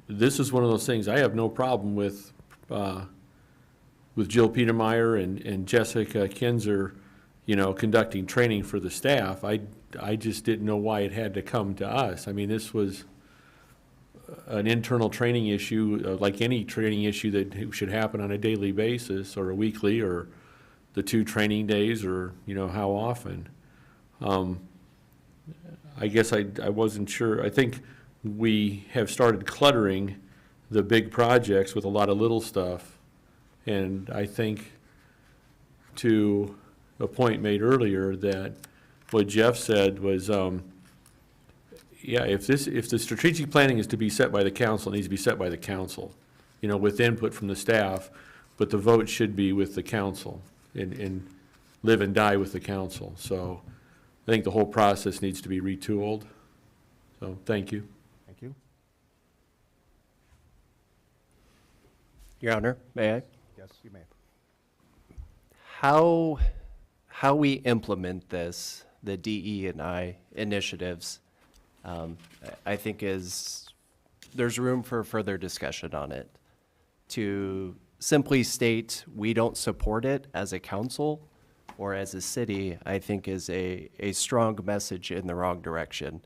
This is one of those things, I have no problem with Jill Petermeyer and Jessica Kinzer, conducting training for the staff. I just didn't know why it had to come to us. I mean, this was an internal training issue, like any training issue that should happen on a daily basis or a weekly or the 2 training days or, how often. I guess I wasn't sure. I think we have started cluttering the big projects with a lot of little stuff. And I think to a point made earlier that what Jeff said was, if the strategic planning is to be set by the council, it needs to be set by the council, with input from the staff, but the vote should be with the council and live and die with the council. So I think the whole process needs to be retooled. So thank you. Thank you. Your Honor, may I? Yes, you may. How we implement this, the DE&I initiatives, I think there's room for further discussion on it. To simply state we don't support it as a council or as a city, I think is a strong message in the wrong direction.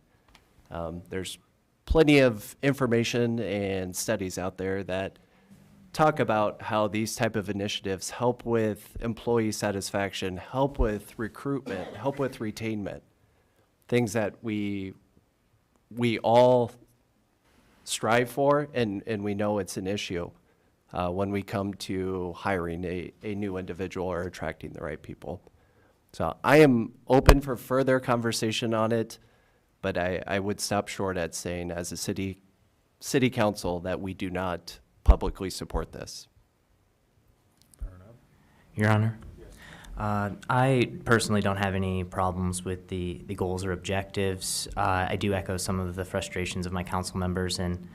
There's plenty of information and studies out there that talk about how these type of initiatives help with employee satisfaction, help with recruitment, help with retainment, things that we all strive for, and we know it's an issue when we come to hiring a new individual or attracting the right people. So I am open for further conversation on it, but I would stop short at saying as a city council that we do not publicly support this. Fair enough. Your Honor? Yes. I personally don't have any problems with the goals or objectives. I do echo some of the frustrations of my council members and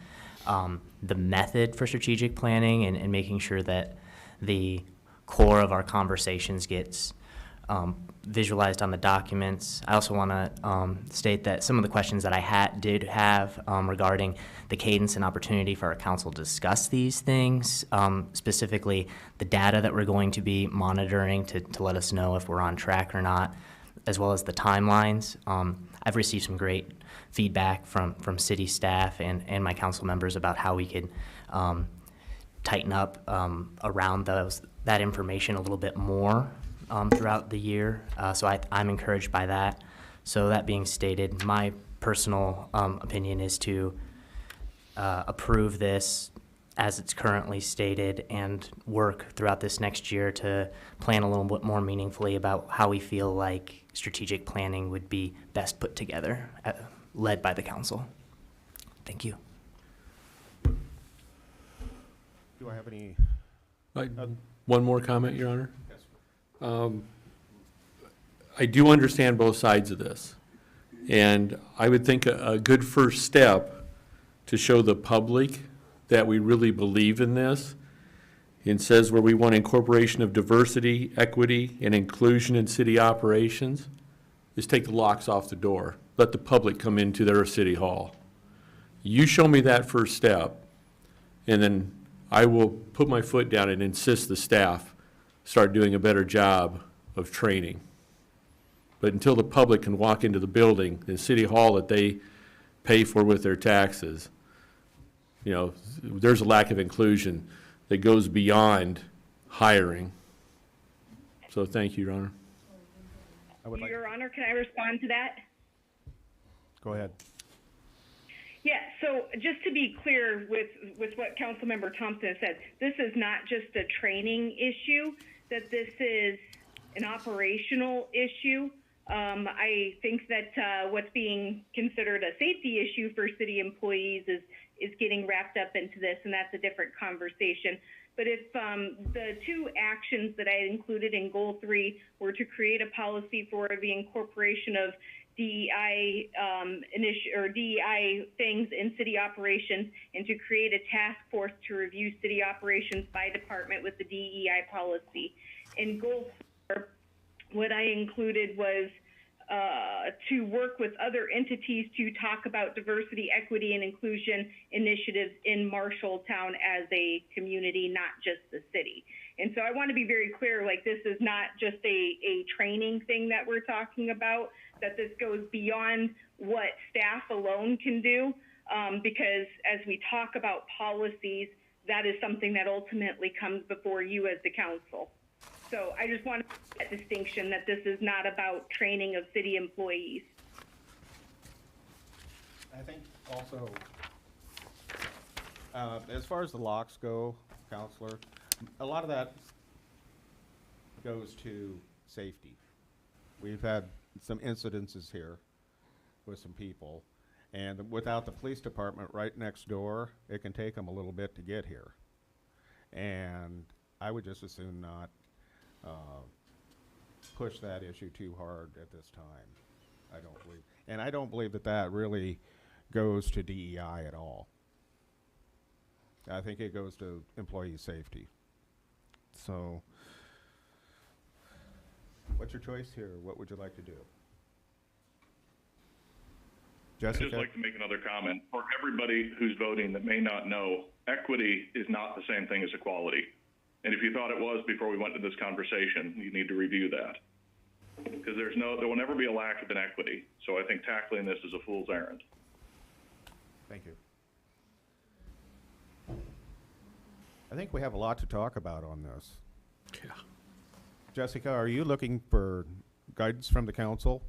the method for strategic planning and making sure that the core of our conversations gets visualized on the documents. I also want to state that some of the questions that I did have regarding the cadence and opportunity for our council to discuss these things, specifically the data that we're going to be monitoring to let us know if we're on track or not, as well as the timelines. I've received some great feedback from city staff and my council members about how we could tighten up around that information a little bit more throughout the year. So I'm encouraged by that. So that being stated, my personal opinion is to approve this as it's currently stated and work throughout this next year to plan a little bit more meaningfully about how we feel like strategic planning would be best put together, led by the council. Thank you. Do I have any? One more comment, Your Honor. Yes. I do understand both sides of this. And I would think a good first step to show the public that we really believe in this, it says where we want incorporation of diversity, equity, and inclusion in city operations, is take the locks off the door. Let the public come into their city hall. You show me that first step, and then I will put my foot down and insist the staff start doing a better job of training. But until the public can walk into the building, the city hall that they pay for with their taxes, there's a lack of inclusion. that goes beyond hiring. So thank you, Your Honor. Your Honor, can I respond to that? Go ahead. Yeah, so just to be clear with what Councilmember Thompson has said, this is not just a training issue, that this is an operational issue. I think that what's being considered a safety issue for city employees is getting wrapped up into this, and that's a different conversation. But if the two actions that I included in Goal 3 were to create a policy for the incorporation of DEI DEI things in city operations, and to create a task force to review city operations by department with the DEI policy. In Goal 4, what I included was to work with other entities to talk about diversity, equity, and inclusion initiatives in Marshalltown as a community, not just the city. And so I want to be very clear, like, this is not just a training thing that we're talking about, that this goes beyond what staff alone can do, because as we talk about policies, that is something that ultimately comes before you as the council. So I just want to make that distinction, that this is not about training of city employees. I think also, as far as the locks go, Counselor, a lot of that goes to safety. We've had some incidences here with some people, and without the police department right next door, it can take them a little bit to get here. And I would just as soon not push that issue too hard at this time. I don't believe, and I don't believe that that really goes to DEI at all. I think it goes to employee safety. So, what's your choice here? What would you like to do? Jessica? I'd just like to make another comment. For everybody who's voting that may not know, equity is not the same thing as equality. And if you thought it was before we went to this conversation, you need to review that. Because there will never be a lack of inequity. So I think tackling this is a fool's errand. Thank you. I think we have a lot to talk about on this. Yeah. Jessica, are you looking for guidance from the council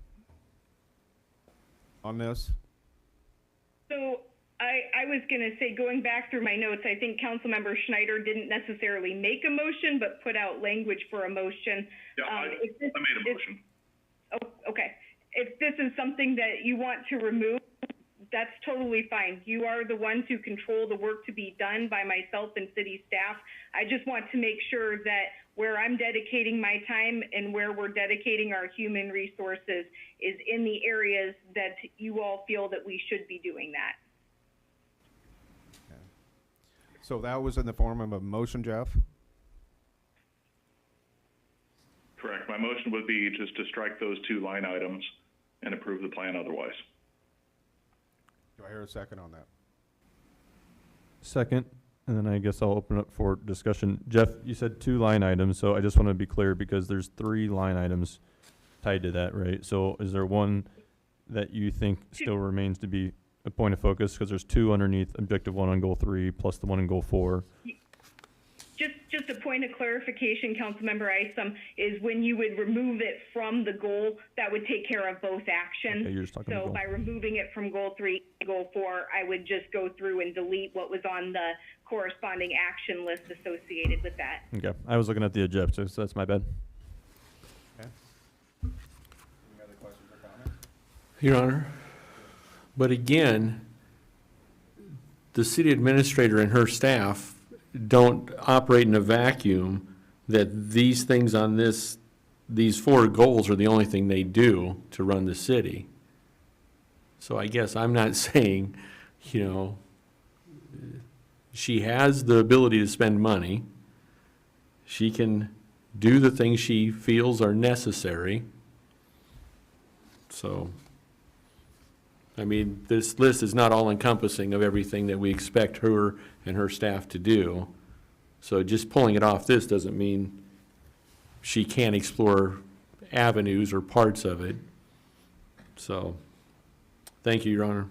on this? So I was going to say, going back through my notes, I think Councilmember Schneider didn't necessarily make a motion, but put out language for a motion. Yeah, I made a motion. Okay. If this is something that you want to remove, that's totally fine. You are the ones who control the work to be done by myself and city staff. I just want to make sure that where I'm dedicating my time and where we're dedicating our human resources is in the areas that you all feel that we should be doing that. Okay. So that was in the form of a motion, Jeff? Correct. My motion would be just to strike those two line items and approve the plan otherwise. Do I hear a second on that? Second, and then I guess I'll open up for discussion. Jeff, you said 2 line items, so I just want to be clear because there's 3 line items tied to that, right? So is there one that you think still remains to be a point of focus? Because there's 2 underneath objective 1 on goal 3 plus the one in goal 4. Just a point of clarification, Councilmember Isom, is when you would remove it from the goal, that would take care of both actions. Okay, you're just talking so goal. by removing it from goal 3 to goal 4, I would just go through and delete what was on the corresponding action list associated with that. Okay, I was looking at the objectives, so that's my bad. Okay. Any other questions or comments? Your Honor, but again, the city administrator and her staff don't operate in a vacuum, that these things on these 4 goals are the only thing they do to run the city. So I guess I'm not saying, she has the ability to spend money. She can do the things she feels are necessary. So, I mean, this list is not all encompassing of everything that we expect her and her staff to do. So just pulling it off this doesn't mean she can't explore avenues or parts of it. So, thank you, Your Honor.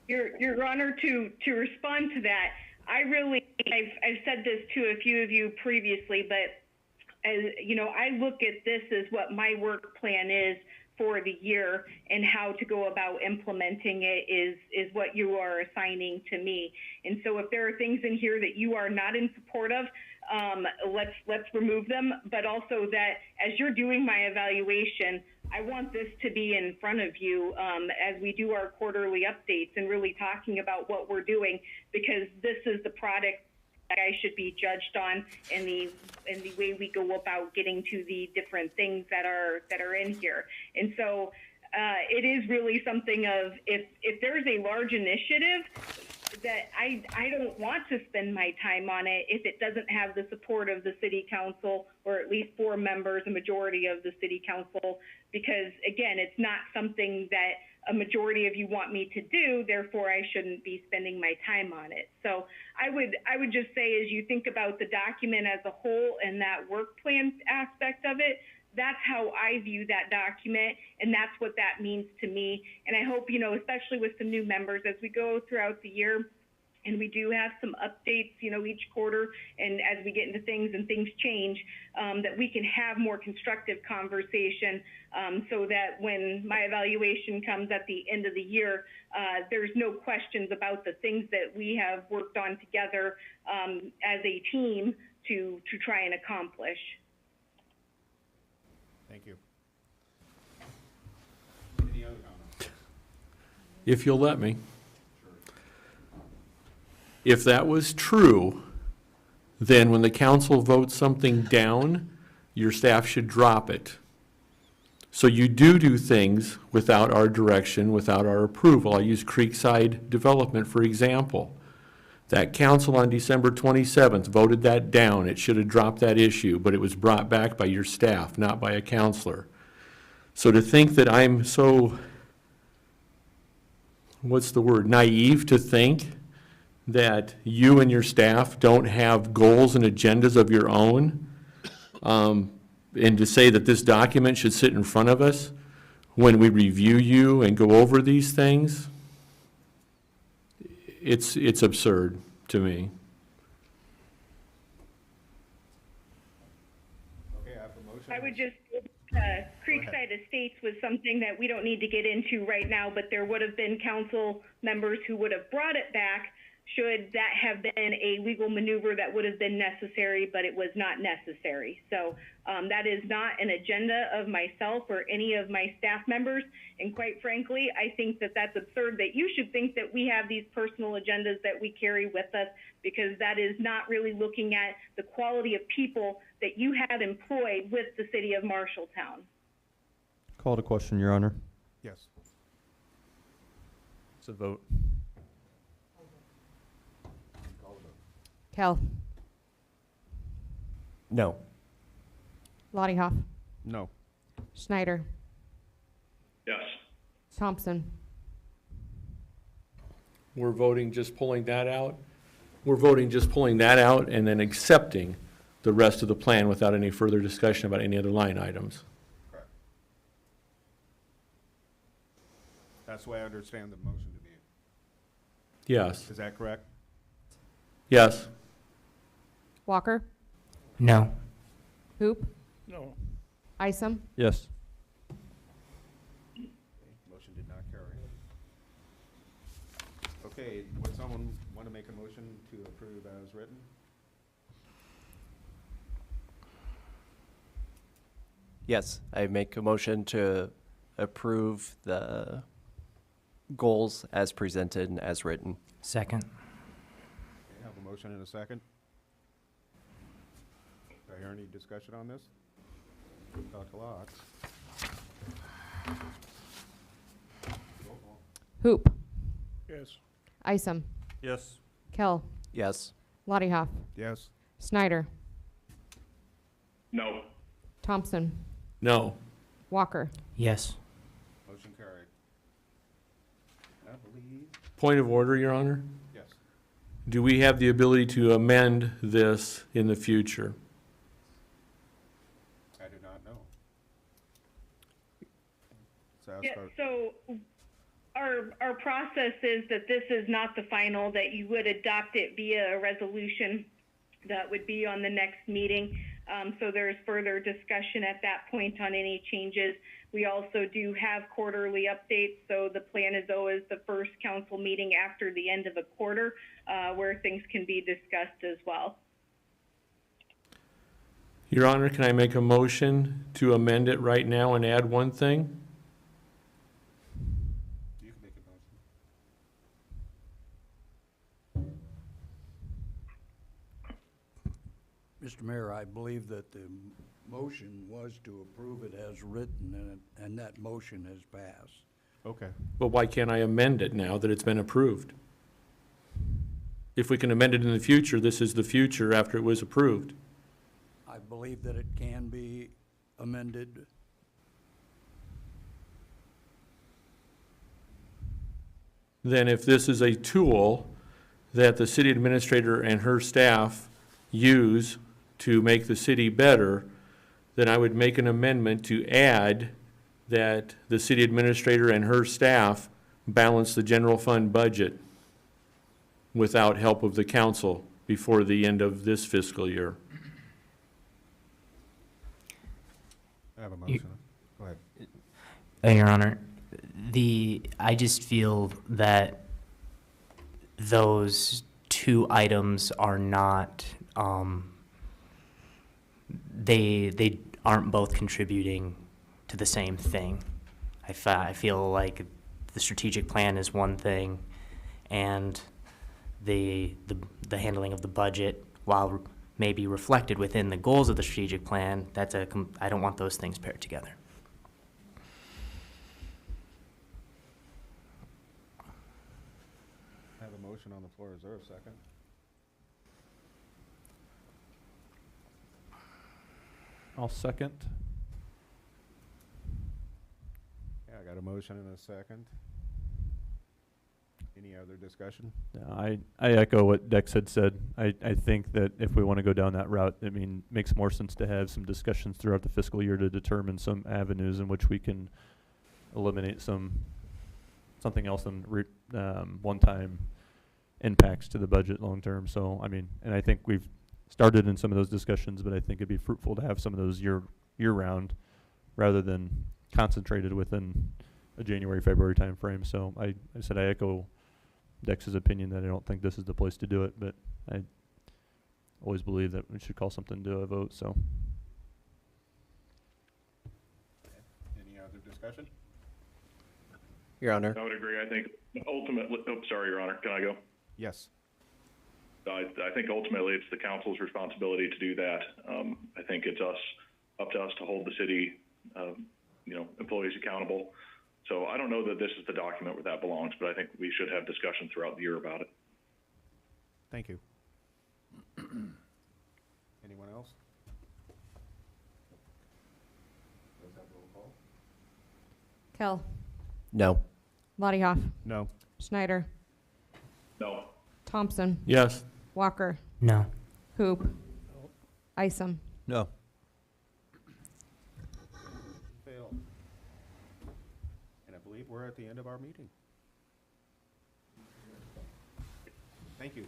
Your Honor, to respond to that, I really I've said this to a few of you previously, but as you know, I look at this as what my work plan is for the year, and how to go about implementing it is what you are assigning to me. And so if there are things in here that you are not in support of, let's remove them. But also that as you're doing my evaluation, I want this to be in front of you as we do our quarterly updates and really talking about what we're doing, because this is the product that I should be judged on, and the way we go about getting to the different things that are in here. And so it is really something of, if there's a large initiative that I don't want to spend my time on it if it doesn't have the support of the city council, or at least 4 members, a majority of the city council, because again, it's not something that a majority of you want me to do, therefore I shouldn't be spending my time on it. So I would just say, as you think about the document as a whole and that work plan aspect of it, that's how I view that document, and that's what that means to me. And I hope, you know, especially with some new members, as we go throughout the year, and we do have some updates, you know, each quarter, and as we get into things and things change, that we can have more constructive conversation, so that when my evaluation comes at the end of the year, there's no questions about the things that we have worked on together as a team to try and accomplish. Thank you. Any other comments? If you'll let me. If that was true, then when the council votes something down, your staff should drop it. So you do things without our direction, without our approval. I'll use Creekside Development, for example. That council on December 27th voted that down. It should have dropped that issue, but it was brought back by your staff, not by a counselor. So to think that I'm so, what's the word, naive to think that you and your staff don't have goals and agendas of your own, and to say that this document should sit in front of us when we review you and go over these things, it's absurd to me. Okay, I have a motion. I would just, Creekside Estates was something that we don't need to get into right now, but there would have been council members who would have brought it back should that have been a legal maneuver that would have been necessary, but it was not necessary. So that is not an agenda of myself or any of my staff members. And quite frankly, I think that that's absurd that you should think that we have these personal agendas that we carry with us, because that is not really looking at the quality of people that you have employed with the city of Marshalltown. Call to question, Your Honor. Yes. It's a vote. Kell. No. Lottie Hoff. No. Schneider. Yes. Thompson. We're voting just pulling that out. We're voting just pulling that out and then accepting the rest of the plan without any further discussion about any other line items. Correct. That's the way I understand the motion to be. Yes. Is that correct? Yes. Walker. No. Hoop. No. Isom. Yes. Motion did not carry. Okay, would someone want to make a motion to approve as written? Yes, I make a motion to approve the goals as presented and as written. Second. Okay, have a motion and a second. Do I hear any discussion on this? Talk a lot. Roll call. Hoop. Yes. Isom. Yes. Kell. Yes. Lottie Hoff. Yes. Snyder. No. Thompson. No. Walker. Yes. Motion carried. I believe, Point of order, Your Honor. yes. Do we have the ability to amend this in the future? I do not know. So Yeah, so our process is that this is not the final, that you would adopt it via a resolution that would be on the next meeting. So there's further discussion at that point on any changes. We also do have quarterly updates, so the plan is always the first council meeting after the end of a quarter, where things can be discussed as well. Your Honor, can I make a motion to amend it right now and add one thing? You can make a motion. Mr. Mayor, I believe that the motion was to approve it as written, and that motion has passed. Okay. But why can't I amend it now that it's been approved? If we can amend it in the future, this is the future after it was approved. I believe that it can be amended. Then if this is a tool that the city administrator and her staff use to make the city better, then I would make an amendment to add that the city administrator and her staff balance the general fund budget without help of the council before the end of this fiscal year. I have a motion. Go ahead. Your Honor, I just feel that those two items are not, they aren't both contributing to the same thing. I feel like the strategic plan is one thing, and the handling of the budget, while maybe reflected within the goals of the strategic plan, I don't want those things paired together. I have a motion on the floor. Is there a second? I'll second. Yeah, I got a motion and a second. Any other discussion? I echo what Dex had said. I think that if we want to go down that route, I mean, it makes more sense to have some discussions throughout the fiscal year to determine some avenues in which we can eliminate something else than one-time impacts to the budget long-term. So, I mean, and I think we've started in some of those discussions, but I think it'd be fruitful to have some of those year-round rather than concentrated within a January, February timeframe. So I said I echo Dex's opinion that I don't think this is the place to do it, but I always believe that we should call something to a vote, so. Any other discussion? Your Honor. I would agree. I think ultimately, sorry, Your Honor, can I go? Yes. I think ultimately it's the council's responsibility to do that. I think it's up to us to hold the city, employees accountable. So I don't know that this is the document where that belongs, but I think we should have discussion throughout the year about it. Thank you. Anyone else? Does that roll call? Kell. No. Lottiehoff. No. Schneider. No. Thompson. Yes. Walker. No. Hoop. Isom. No. Fail. And I believe we're at the end of our meeting. Thank you.